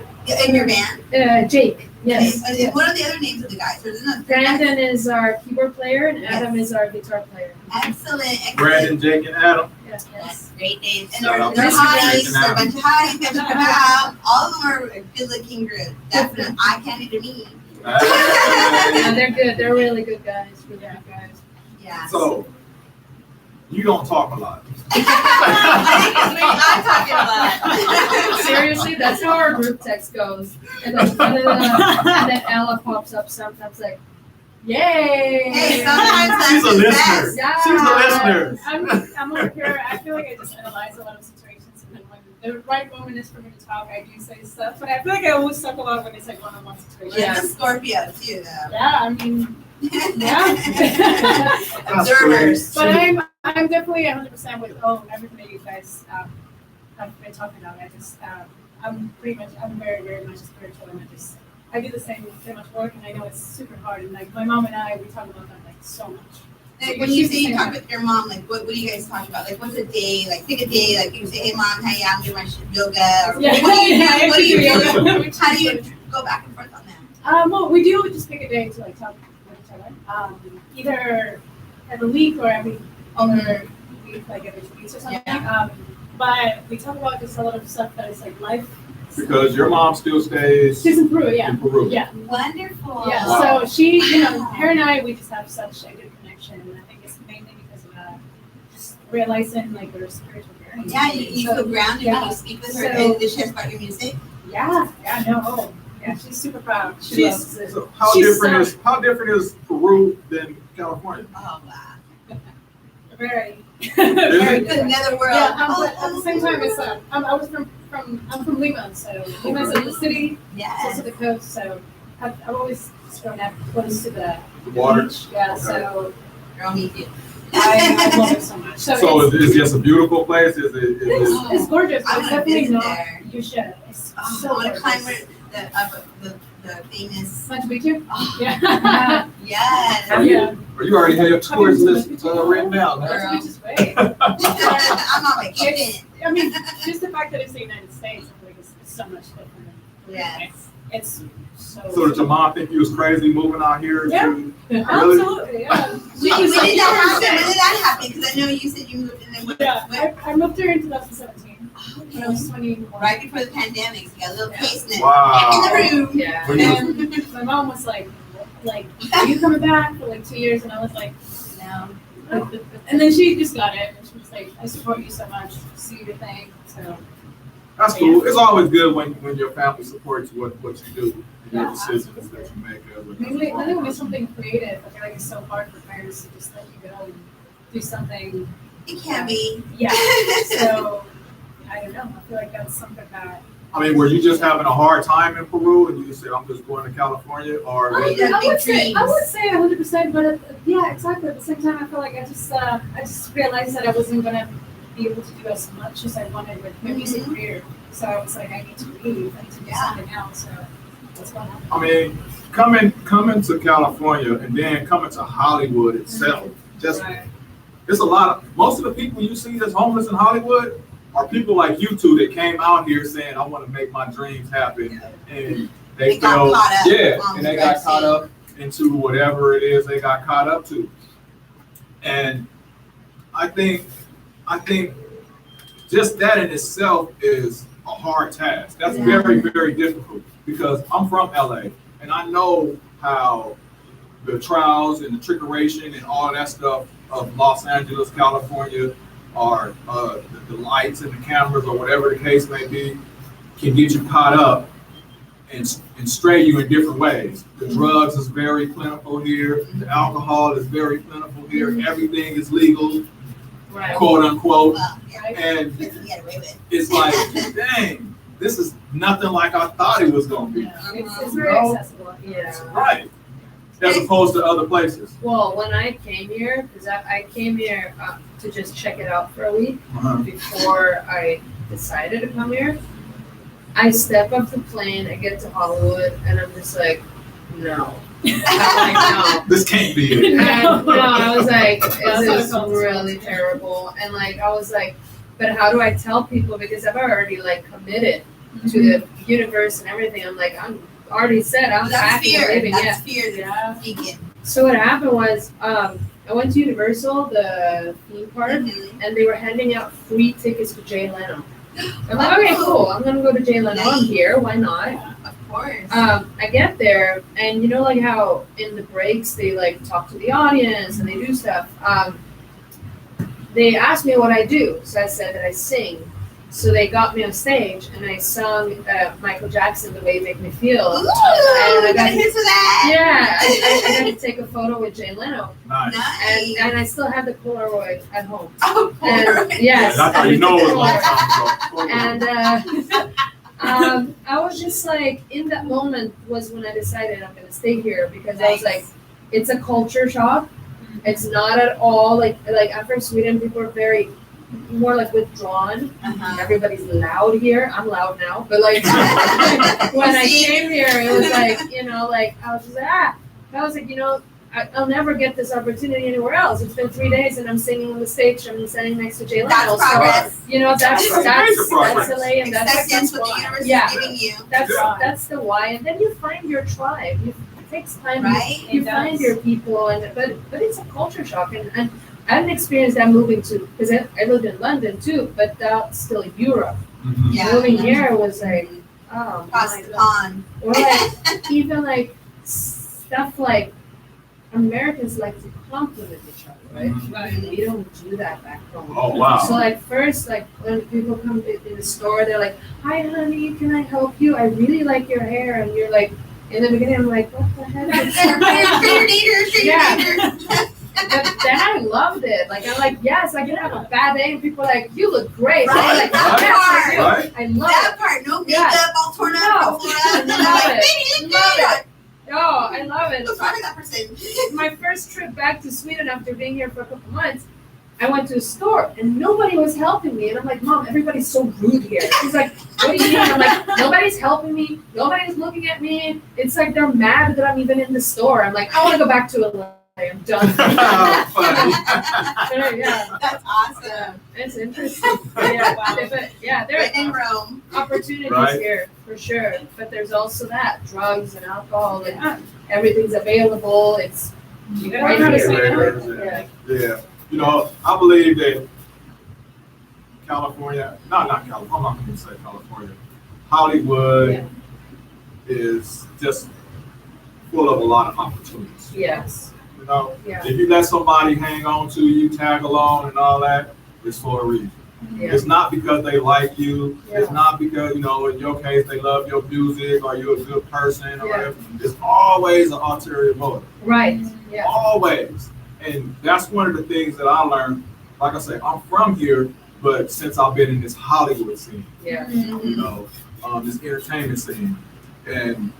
In your band? Jake. Yes. Okay. Yes. What are the other names of the guys? There's another. Brandon is our keyboard player, and Adam is our guitar player. Excellent. Brandon, Jake, and Adam. Yes. Great days. And Shout out they're to hotties. Mr. They're a bunch of hotties. They come out. All of them are a good-looking group. Definitely eye candy to me. Yeah, they're good. They're really good guys. Really good guys. Yeah. So, you don't talk a lot. I'm talking about. Seriously, that's how our group text goes. And then Ella pops up sometimes like, yay! Hey, sometimes that's She's a the listener. best. Yeah. She's a listener. I'm over here. I feel like I just analyze a lot of situations, and then when the right moment is for me to talk, I do say stuff. But I feel like I always talk a lot when it's like one-on-one situations. She's a Scorpio too, though. Yeah, I mean, yeah. That's Observers. But I'm definitely 100% with everything that you guys have been talking about. I'm very, very much spiritual, and I do the same much work, and I know it's super hard. And like my mom and I, we talk about that like so much. Like when you say you talk with your mom, like what do you guys talk about? Like what's a day? Like pick a day. Like you say, hey mom, hey I'm doing my yoga. Or Yeah, what do you do? yeah, What do you yoga. do? How do you go back and forth on that? Well, we do just pick a day to like talk with each other. Either every week or every other week, like every 2 weeks or something. Yeah. But we talk about just a lot of stuff that is like life. Because your mom still stays She's in Peru, yeah. in Peru. Yeah. Wonderful. Yeah, Wow. so she, her and I, we just have such a good connection, and I think it's mainly because of just realizing like her spiritual journey. Yeah, you So, feel grounded yeah. when you speak with her, So- and does she ask about your music? Yeah, she's super proud. She loves it. So how She's different is Peru than California? Oh wow. very, Is very it? It's another world. Yeah, but at the same time, it's I'm from Lima, so Lima's in the city, it's also Yes. the coast, so I've always grown up close to the The water? beach. Yeah, Okay. so Girl, me too. I love it so much. So is it just a beautiful place? Is it? it's gorgeous. I It's wanna definitely visit not. there. You should. It's Oh, so I want to climb gorgeous. the famous. Machu Picchu? Oh, Yeah. yes. Yeah. Or you already have your tourist list written down, huh? Machu Picchu's great. I'm on vacation. I mean, just the fact that it's the United States, I feel like it's so much different. Yes. It's so. So did your mom think you was crazy moving out here Yeah. to? Absolutely, yeah. When did that happen? When did that happen? Because I know you said you moved in there Yeah, I moved here in 2017 when I was 21. right before the pandemic. So you got a little taste in Wow. the room. Yeah. When you- And my mom was like, are you coming back for like 2 years? And I was like, no. And then she just got it, and she was like, I support you so much, see your thing, so. That's cool. It's always good when your family supports what you do and your Yeah, decisions that absolutely. you make. Mainly when it's something creative, I feel like it's so hard for parents to just let you go and do something. It can be. Yeah, so, I don't know, I feel like that's something that. I mean, were you just having a hard time in Peru and you just said, I'm just going to California? Or Oh, was yeah. it- I would say 100%, but yeah, exactly. At the same time, I feel like I just realized that I wasn't gonna be able to do as much as I wanted with my music career. So I was like, I need to leave. I need to do Yeah. something else. So that's what happened. I mean, coming to California and then coming to Hollywood itself, just Right. it's a lot of, most of the people you see that's homeless in Hollywood are people like you two that came out here saying, I want to make my dreams happen. And They they got felt, caught up yeah, on and they the got caught scene. up into whatever it is they got caught up to. And I think just that in itself is a hard task. That's Yeah. very, very difficult because I'm from LA and I know how the trials and the trickeration and all that stuff of Los Angeles, California, or the lights and the cameras or whatever the case may be, can get you caught up and stray you in different ways. The drugs is very plentiful here. The alcohol is very plentiful here. Everything is legal, Right. quote unquote. Well, yeah. And You get away with. it's like, dang, this is nothing like I thought it was gonna be. Yeah. It's very No. accessible. Yeah. Right. As opposed to other places. Well, when I came here, because I came here to just check it out for a week before I decided to come here, I step off the plane, I get to Hollywood, and I'm just like, no. I'm like, no. This can't be it. And no, I was like, That's this how it is felt. really terrible. And like, I was like, but how do I tell people? Because I've already like committed to the universe and everything. I'm like, I'm already said I'm That's happy fear. living. Yeah. That's fear Yeah. speaking. So what happened was, I went to Universal, the theme park, Mhm. and they were handing out free tickets to Jay Leno. I'm like, okay, cool. I'm gonna go to Jay Leno. I'm here. Why not? Of course. I get there, and you know, like how in the breaks they like talk to the audience and they do stuff. They asked me what I do, so I said that I sing. So they got me on stage, and I sung Michael Jackson, "The Way You Make Me Feel." Ooh, and I got got a hit for that. yeah, I got to take a photo with Jay Leno, Nice. Nice. and I still have the Polaroid at home. Oh, poor. And yes, That's how you know it was a long and time ago. I was just like, in that moment was when I decided I'm gonna stay here because I was like, it's a culture shock. It's not at all like after Sweden, people are very more like withdrawn. Uh-huh. Everybody's loud here. I'm loud now, but like when I came here, it was like, you know, like I was just like, I was like, you know, I'll never get this opportunity anywhere else. It's been 3 days and I'm singing on the stage. I'm standing next to Jay Leno. That's progress. So, you know, that's Major progress. LA, and that's Acceptance what the universe Yeah. is giving you. that's the why. And then you find your tribe. It takes time. Right? You It find does. your people, but it's a culture shock, and I didn't experience that moving to because I lived in London too, but that's still Europe. Mhm. Yeah. Moving here was like, oh Cross my the god. pond. Or like even like stuff like Americans like to compliment each other, right? Right. We don't do that back home. Oh, wow. So like first, like when people come in the store, they're like, "Hi, honey, can I help you? I really like your hair," and you're like, in the beginning, I'm like, "What the heck?" Yeah. But then I loved it. Like I'm like, yes, I can have a bad day, and people are like, "You look great." So I'm like, Right, yes, I do. right. I love That part, no Yeah. makeup, all torn up, No. all floor up, and then they're Love like, it. baby, look Love good. it. Oh, I love it. What's wrong with that person? My first trip back to Sweden after being here for a couple months, I went to a store and nobody was helping me. And I'm like, Mom, everybody's so rude here. She's like, what do you mean? I'm like, nobody's helping me. Nobody's looking at me. It's like they're mad that I'm even in the store. I'm like, I want to go back to LA. I'm done. Funny. Yeah, That's awesome. it's interesting. Yeah, Wow. but yeah, there When in are Rome. opportunities Right. here for sure. But there's also that drugs and alcohol and Yeah. everything's available. It's You gotta right learn how to here. say no. Yeah. Yeah. You know, I believe that California, not California, I'm not going to say California, Hollywood Yeah. is just full of a lot of opportunities. Yes. You know, Yeah. if you let somebody hang on to you, tag along and all that, it's for a reason. Yeah. It's not because they like you. It's Yeah. not because, you know, in your case, they love your music or you're a good person or Yeah. whatever. It's always an ulterior motive. Right. Yeah. Always. And that's one of the things that I learned. Like I say, I'm from here, but since I've been in this Hollywood scene, Yeah. you know, this entertainment scene, and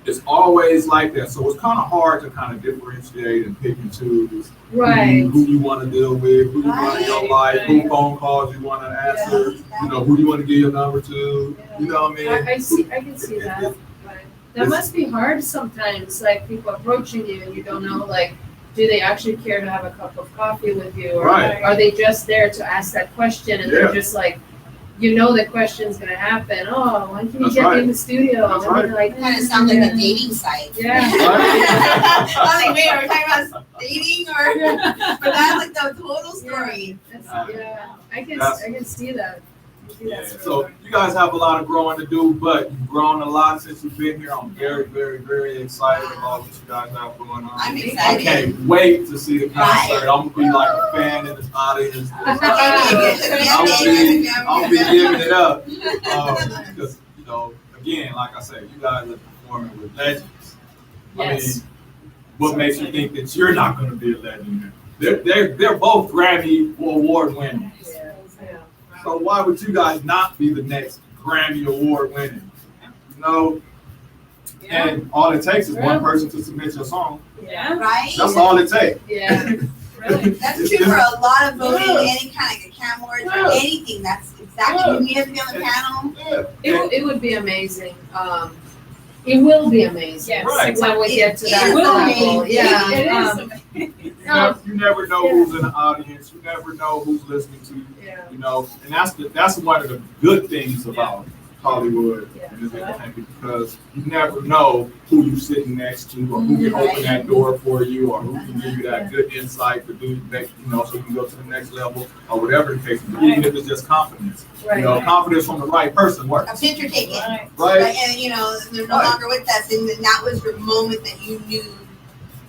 it's always like that. So it's kind of hard to kind of differentiate and pick and choose Right. who you want to deal with, who you want in your life, who phone calls you want to answer, you know, who you want to give your number to. You know what I mean? I can see that. Right. That It's- must be hard sometimes, like people approaching you and you don't know, like, do they actually care to have a cup of coffee with you, or Right. are they just there to ask that question and Yeah. they're just like, you know, the question's gonna happen. Oh, when can you That's get me right. in the studio? That's And you're It like, kind of sounds like a dating site. Yeah. I was like, wait, are we talking about dating or? Yeah. But that's like the total story. That's, yeah, I That's- can see that. I can see Yeah, that so you guys have a lot of growing to do, but you've grown a lot since you've been here. I'm very, very, very excited about what you guys have going on. I'm I excited. can't wait to see the concert. I'm gonna be like a fan in the audience. I'll be giving it up. Because, you know, again, like I said, you guys are performing with legends. Yes. What makes you think that you're not gonna be a legend? They're both Grammy award winners. Yeah. Yeah. So why would you guys not be the next Grammy award winning? You know, Yeah. and all it takes is one person to submit your song. Yeah. Right? That's all it takes. Yeah. Really. That's true for a lot of voting, Yeah. any kind of CAM awards or Yeah. anything. That's exactly, you need to be on the panel. Yeah. It would be amazing. It will be amazing. Yes, Right. When we get to It that will level. be. Yeah. It is amazing. You never know who's in the audience. You never know who's listening to you. Yeah. You know, and that's one of the good things about Hollywood and this entertainment, because you never know who you're sitting next to or who can open that door for you or who can give you that good insight to do next, so you can go to the next level or whatever the case is, even if it's just confidence. Right. Confidence from the right person A works. picture taken. Right. Right? And they're no Right. longer with us, and then that was your moment that you knew.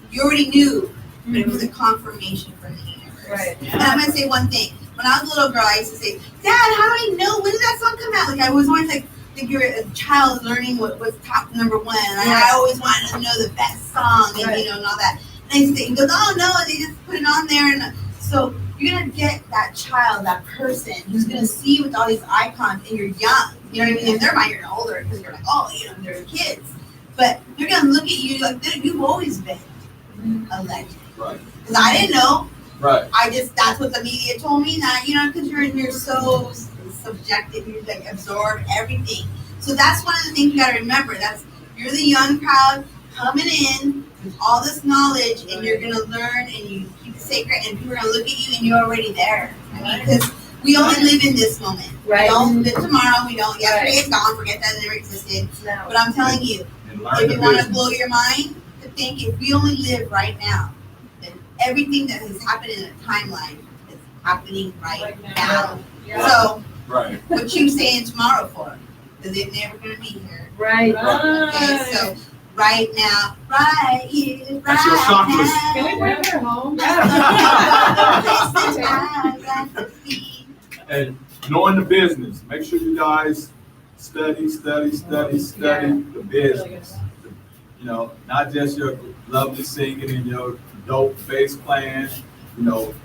You already knew, but it was a confirmation from the universe. Right. And I'm gonna say one thing. When I was a little girl, I used to say, "Dad, how do I know when did that song come out?" Like I was always like, you're a child learning what was top number one, and I always wanted to know the best song, and Right. and all that. And I used to say, he goes, "Oh no," they just put it on there, and so you're gonna get that child, that person who's gonna see with all these icons, and you're young. You know what I mean? In their mind, you're older because you're like, oh, they're kids, but they're gonna look at you like you've always been a legend. Right. Because I didn't know. Right. That's what the media told me, that, because you're so subjective, you like absorb everything. So that's one of the things you gotta remember. You're the young crowd coming in with all this knowledge, and you're gonna learn, and you keep it sacred, and people are gonna look at you, and you're already there. I mean, because we only live in this moment. Right. We don't live tomorrow. We don't. Yesterday is gone. Forget that it never existed. No. But I'm telling you, And learn if the you want to business. blow your mind, to think if we only live right now, then everything that has happened in a timeline is happening right now. Yeah. So Right. what you saying tomorrow for? Because they're never going to be here. Right. Okay, so right now, right here, right That's your chakras. now. Can we bring her home? And knowing the business, make sure you guys study the business. Not just your lovely singing and your dope bass playing.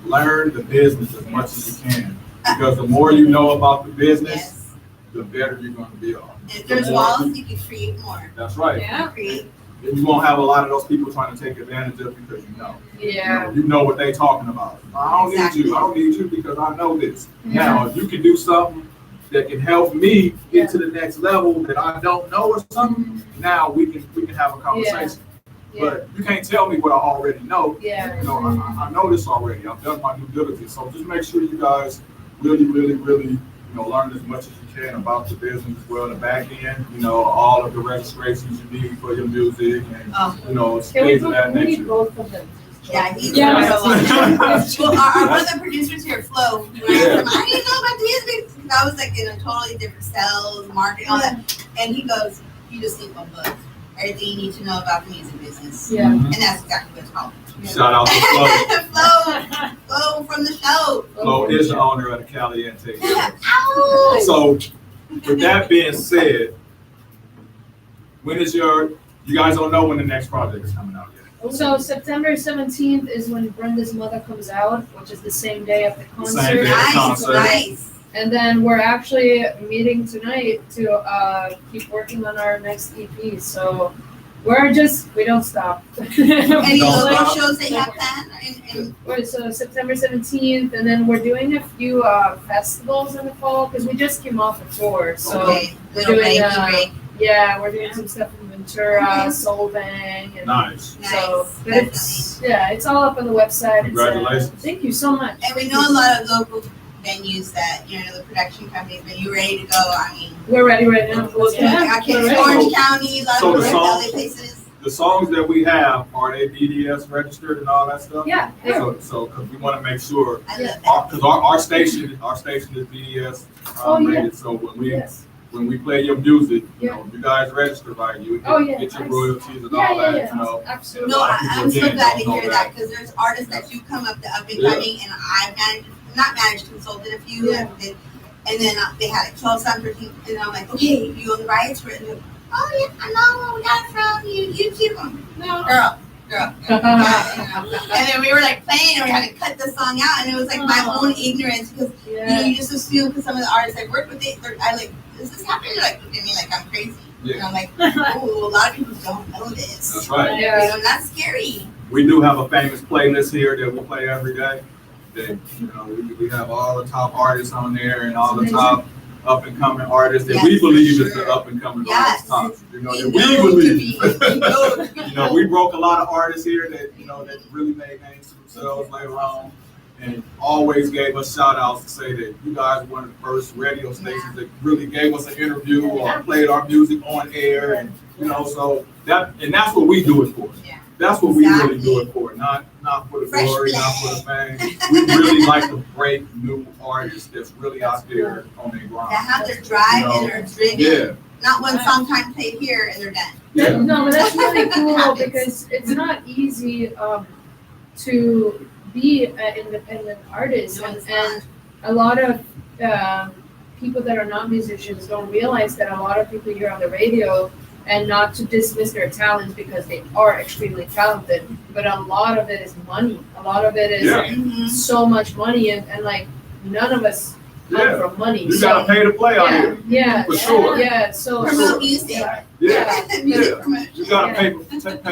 Learn the business as much as you can, because the more you know about the business, Yes. the better you're going to be on. If there's walls, you can create more. That's right. Yeah. Create. And you won't have a lot of those people trying to take advantage of because you know. Yeah. You know what they talking about. I don't Exactly. need you. I don't need you because I know this. Now, if you can do something that can help me get to the next level that I don't know or something, now we can have a conversation. Yeah. But you can't tell me what I already know. Yeah. I know this already. I've done my due diligence. So just make sure you guys really learn as much as you can about the business as well, the back end, all of the registrations you need for your music and, Oh. things of that We need nature. both of them. Yeah, he's Yeah. Well, our one of the producers here, Flo, when I Yeah. asked him, I didn't know about the music, because I was like in a totally different sales, marketing, all that. And he goes, you just need one book. Everything you need to know about the music business. Yeah. Mhm. And that's exactly what it's called. Shout out to Flo. Flo from the show. Flo is the owner of the Caliente. Ow! So, with that being said, you guys don't know when the next project is coming out yet. So September 17th is when Brenda's mother comes out, which is the same day of the concert. Same day. Nice, Concert. nice. And then we're actually meeting tonight to keep working on our next EP. So we don't stop. Any Don't local stop. shows that you have planned? So September 17th, and then we're doing a few festivals in the fall because we just came off a tour. So Okay, we're little doing break. yeah, we're doing some stuff in Ventura, Okay. Solvang, and Nice. so Nice, but it's all up on the website. Congratulations. Thank you so much. And we know a lot of local venues that, the production companies, but you ready to go? I mean, We're ready right now. Yeah. I can't, we're ready. Orange County, a lot So of the LA song- places. The songs that we have, are they BDS registered and all that stuff? Yeah, yeah. So, because we want to make sure, I love that. because our station is BDS Oh, yeah. rated. So Yes. when we play your music, Yeah. you guys register right, you Oh, yeah, get your nice. royalties and Yeah, all yeah, that. yeah. Absolutely. No, A lot of people, I'm so again, glad don't to know hear that. that, because there's artists that do come up, the up and Yeah. coming, and I've consulted a few, Yeah. and then they had like 12 songs, 13, and I'm like, okay, you own the rights for it? And they're, oh yeah, I know where we got it from, YouTube. No, girl. And then we were like playing, and we had to cut the song out, and it was like my own ignorance, because Yeah. you just assume, because some of the artists I work with, I like, is this happening? They're like looking at me like I'm crazy. And Yeah, I'm like, oh, a lot of people don't know this. that's right. Yeah. And that's scary. We do have a famous playlist here that we play every day. That, we have all the top artists on there and all the Amazing. top up and coming artists that Yes, we believe is sure. the up and coming Yes. artists top. That They we know to believe. be- they know to be. We broke a lot of artists here that, that really made names for themselves later on. and always gave us shout outs to say that you guys were one of the first radio stations that really gave us an interview or played our music on air, and so that's what we do it for. Yeah. That's what we really do it for, not for the Fresh glory, blood. not for the fame. We really like to break new artists that's really out there on their grind. That have their drive and their driven. Yeah, Not one song time played here and they're done. yeah. No, but that's really cool Happens. because it's not easy to be an independent artist, No, it's and a lot of people that are not musicians don't realize that a lot of people hear on the radio, and not to dismiss their talents because they are extremely talented, but a lot of it is money. A lot of it is Yeah. Mhm. so much money, and like none of us come Yeah. from money. You so, gotta pay to play out yeah, here. yeah, For sure. yeah. So Promote music. yeah. Yeah. Music Yeah. promotion. You gotta pay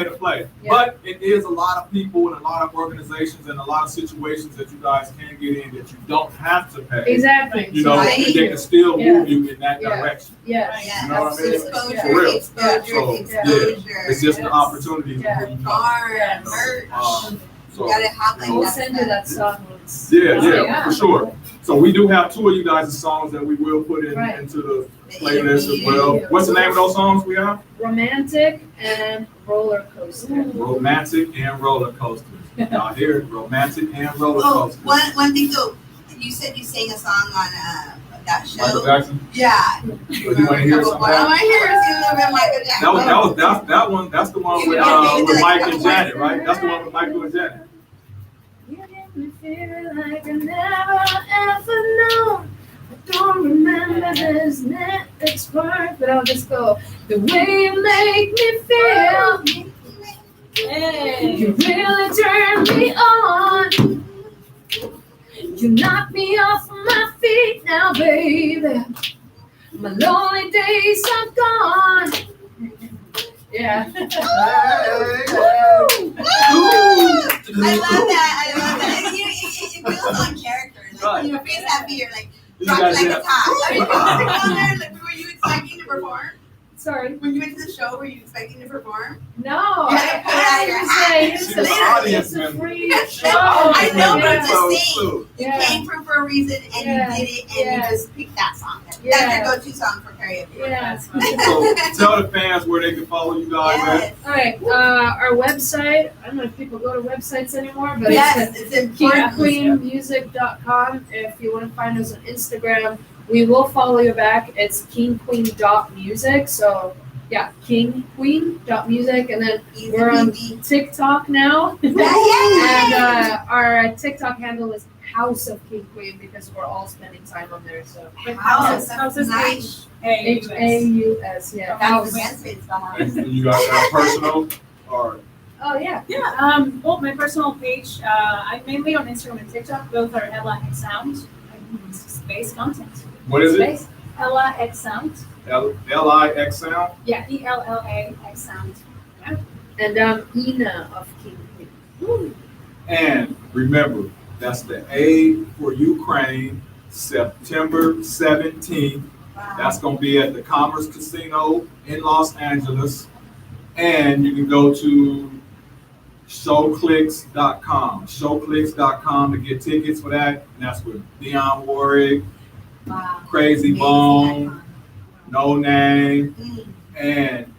to play. Yeah. But it is a lot of people and a lot of organizations and a lot of situations that you guys can get in that you don't have to pay. Exactly. You know, Right. and they can still Yeah. move you in that Yeah. direction. Yes. Yeah. You know what I mean? Exposure, For real. exposure, So, exposure. It's just an Yes. opportunity. Yeah. to, you know, Art, Yes. merch. um, You so, gotta have like We'll that send you stuff. that song once. yeah, for sure. So we do have two of you guys' songs that we will put in Right. into the playlist as well. What's the name of those songs we have? Romantic and roller coaster. Romantic and Roller Coasters. Y'all hear it? Romantic and Roller Oh, Coasters. one thing though, you said you sang a song on that Michael show. Jackson? Yeah. Or you wanna hear some What of am that? I hearing? See a little bit of Michael Jackson. That's the one with Yeah. Mike and Janet, right? That's the one with Michael and Janet. You make me feel like I never ever known. I don't remember this next part, but I'll just go. The way you make me feel, Hey. you really turn me on. You knock me off my feet now, baby. My lonely days are gone. Yeah. I love that. It builds on character. Like when you face that fear, like You drop guys like a have- top. I mean, on there, like, were you expecting to perform? Sorry. When you went to the show, were you expecting to perform? No. You had to pull it out of your hat. It's She's a- an audience it's a member. free show. I know, but Yeah. I'm just saying. So, You Yeah. came for a reason and Yeah. you did it and Yeah. you just picked that song. That's Yeah. your go-to song for karaoke. Yeah. so tell the fans where they can follow you guys at. Yes. All right. Our website. I don't know if people go to websites anymore, but Yes, it's it's important. kingqueenmusic.com. If you want to find us on Instagram, we will follow you back. It's kingqueen.music. So yeah, kingqueen.music, and then Easy we're on peasy. TikTok now. Yeah, And yeah. our TikTok handle is House of King Queen because we're all spending time on there. So House, House that's is nice. HAUS, yeah. That's House. the best way to spell house. And you guys have personal or Oh yeah. Yeah, well, my personal page, I'm mainly on Instagram and TikTok. Both are Ella X Sound. Space content. what is it? Space. Ella X Sound. LIX Sound? Yeah, ELLA X Sound. And Ina of King Queen. And remember, that's the A for Ukraine, September 17th. Wow. That's going to be at the Commerce Casino in Los Angeles. And you can go to showclicks.com. Showclicks.com to get tickets for that. And that's with Dionne Warwick, Wow. Crazy Amazing Bone, icon. No Name, Mm. and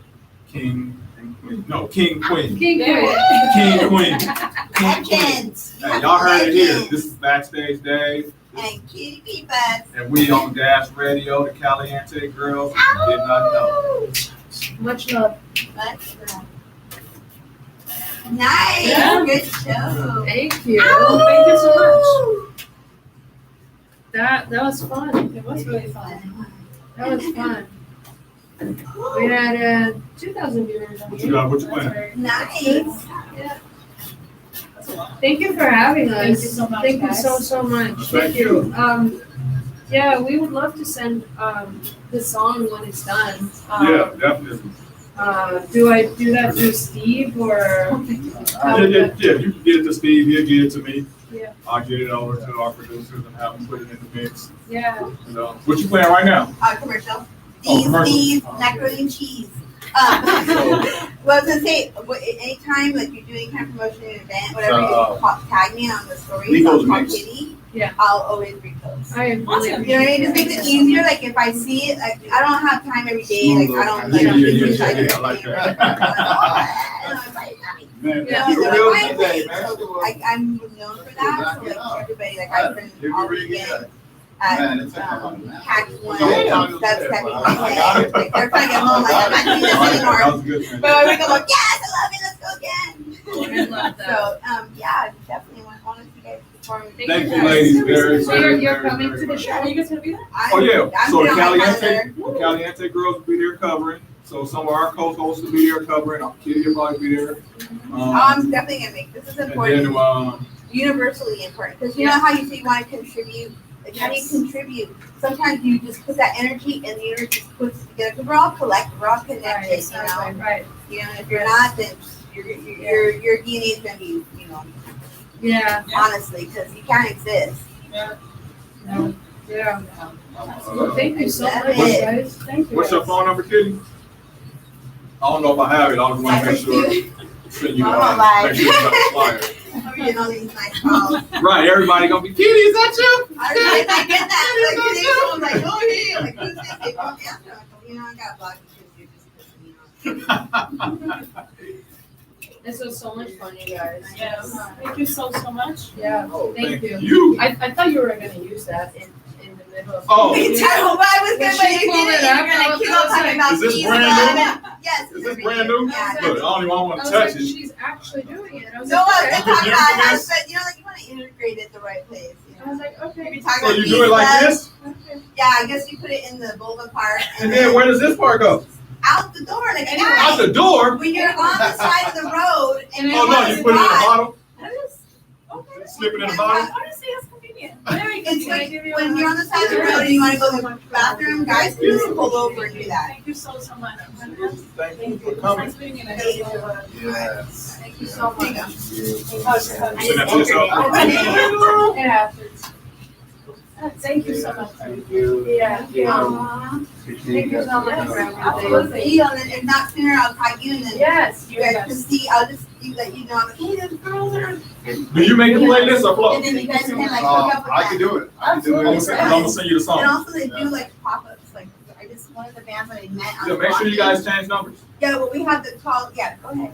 King and Queen. No, King Queen. King Yeah. Queen. King Queen. King Queen. Legends. You Hey, have y'all heard it here. legends. This is Backstage Dave. And Kitty Peepas. And we on Dash Radio, the Caliente Girls. If you did not know. Much love. Let's go. Nice. Yeah. Good show. Thank you. Thank you so much. That was fun. It was really fun. That was fun. We had 2,000 viewers on What you got? What you That's playing? very- Nice. That's a lot. Thank you for having us. Thank you so much, Thank you guys. so much. Thank you. Yeah, we would love to send the song when it's done. Yeah, definitely. Do I do that through Steve or? Yeah, you can get it to Steve, he'll get it to me. Yeah. I'll get it over to our producers and have them put it in the mix. Yeah. So, what you playing right now? Commercial. Oh, These commercial. Steve's macaroni and cheese. Well, I was gonna say, anytime like you're doing kind of promotion an event, whatever, tag me on the story. Nico's So I'll mix. Kitty. Yeah. I'll always repost. I really Awesome. You know what I mean? It just makes it easier. Like if I see it, like I don't have time every day. Like I don't like. Yeah, I I like that. Man, Yeah. you're a real today, man. I'm known for that. So like everybody, like I've been You're all really weekend good. at Man, it's a come on, man. Hack One. Yeah. That's kind of I got it. like they're trying to get home. Like I'm not doing this That anymore. was good, man. But I wake up like, yes, I love it. Let's go again. I love that. So yeah, definitely want to see you guys perform. Thank you, ladies. Very, So very, you're very, coming very to the much. show? Are you guys gonna be there? Oh yeah, I'm so the putting on my Caliente, calendar. the Caliente girls will be there covering. So some of our co-hosts will be there covering. Kitty will probably be there. I'm definitely gonna make this is And important, then universally important, because you know how you say you want to contribute. Like, how do you Yes. contribute? Sometimes you just put that energy, and the universe just puts it together. Because we're all collective, we're all connected. Right, exactly, right. You know, if you're not, then your DNA is gonna be, Yeah, honestly, because you can't exist. yeah. Uh, Well, thank you so much, Love it. guys. Thank you. what's your phone number, Kitty? I don't know if I have it. I just want to make sure. Send you, I'm not lying. make sure you got the flyer. I'm reading all these nice calls. Right, everybody gonna be Kitty. Is that you? I get that. Like, today someone's like, oh, yeah. Like, who's this? They brought me up. I'm like, you know, I got blocked because you're just pissing me off. This was so much fun, you guys. Yes. Thank you so much. Yeah, Oh, thank you. you. I thought you were gonna use that in the middle of. Oh. Me too, but I was When good, she but you pulled did it. it You're up, I gonna was keep on talking like, about Is this these brand and- new? Yes. Is this brand new? Yeah. Good. I don't even I want to was touch like, it. she's actually doing it. I was No, like, I was okay. talking You about for it, this? but you know, like you want to integrate it the right place. I was like, okay. You're talking So about you do it like pizza. this, Okay. Yeah, I guess you put it in the vulva part and then where does this part go? out the door, like a Out guy. the door. When you're on the side of the road and Oh no, you put it in a bottle. That is, okay. Slip it in a bottle. Honestly, it's convenient. Very It's convenient. like when you're on the side of the road and you want to go to the bathroom, guys can just pull over and do that. Thank you so much. Thank you for coming. Nice meeting you. Yes. Thank you so much. Send that to yourself. It happens. Thank you so much. Thank you. Yeah. Aww. Thank you so much for everything. Absolutely. And then if not sooner, I'll tag you and then Yes. you guys can see. I'll just let you know. I'm like, hey, there's girls are. Do you make the playlist or flow? And then you guys can like hook up with I can that. do it. I can do I'm it. gonna send you the And song. also they do like pop-ups. Like I just one of the bands that I met on Yeah, the make sure you block. guys change numbers. Yeah, well, we have the call. Yeah, go ahead.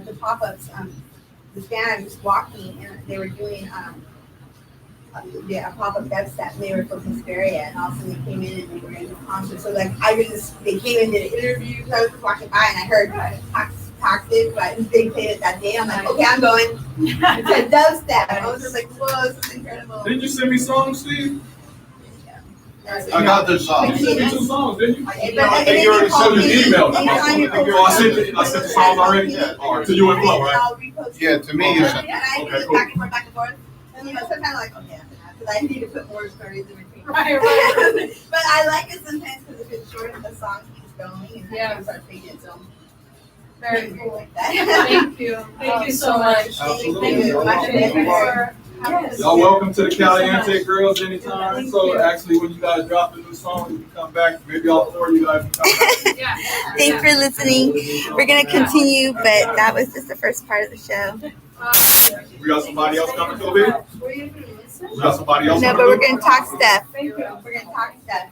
The pop-ups. This band I was walking and they were doing a pop-up dubstep and they were from Hesperia and all of a sudden they came in and they were in the concert. So like they came in, did an interview. So I was just walking by and I heard Toxic, but they played it that day. I'm like, okay, I'm going. It's a dubstep. I was just like, whoa, this is incredible. Didn't you send me songs, Steve? I got this song. You sent me 2 songs, didn't you? But I think you already sent me an email. anytime you Oh, I sent the songs already? Yeah. Or to you and Flo, right? I'll repost Yeah, to me, you it. sent And I Okay, do cool. back and forth. And you know, sometimes I'm like, okay, because I need to put more stories in between. Right. But I like it sometimes because if it's short, the song keeps going and Yeah. I can start fading. So Very cool cool. like that. Thank you. Thank you so much. Absolutely. Thank you. Thank you for having us. Y'all welcome to the Caliente Girls anytime. So actually, when you guys drop the new song, you can come back. Maybe all 4 of you guys can come back. Yeah. Thanks for listening. We're going to continue, but that was just the first part of the show. We got somebody else coming to the video? Were you gonna listen? We got somebody else No, coming but to we're the going to talk stuff. Thank you. We're going to talk stuff.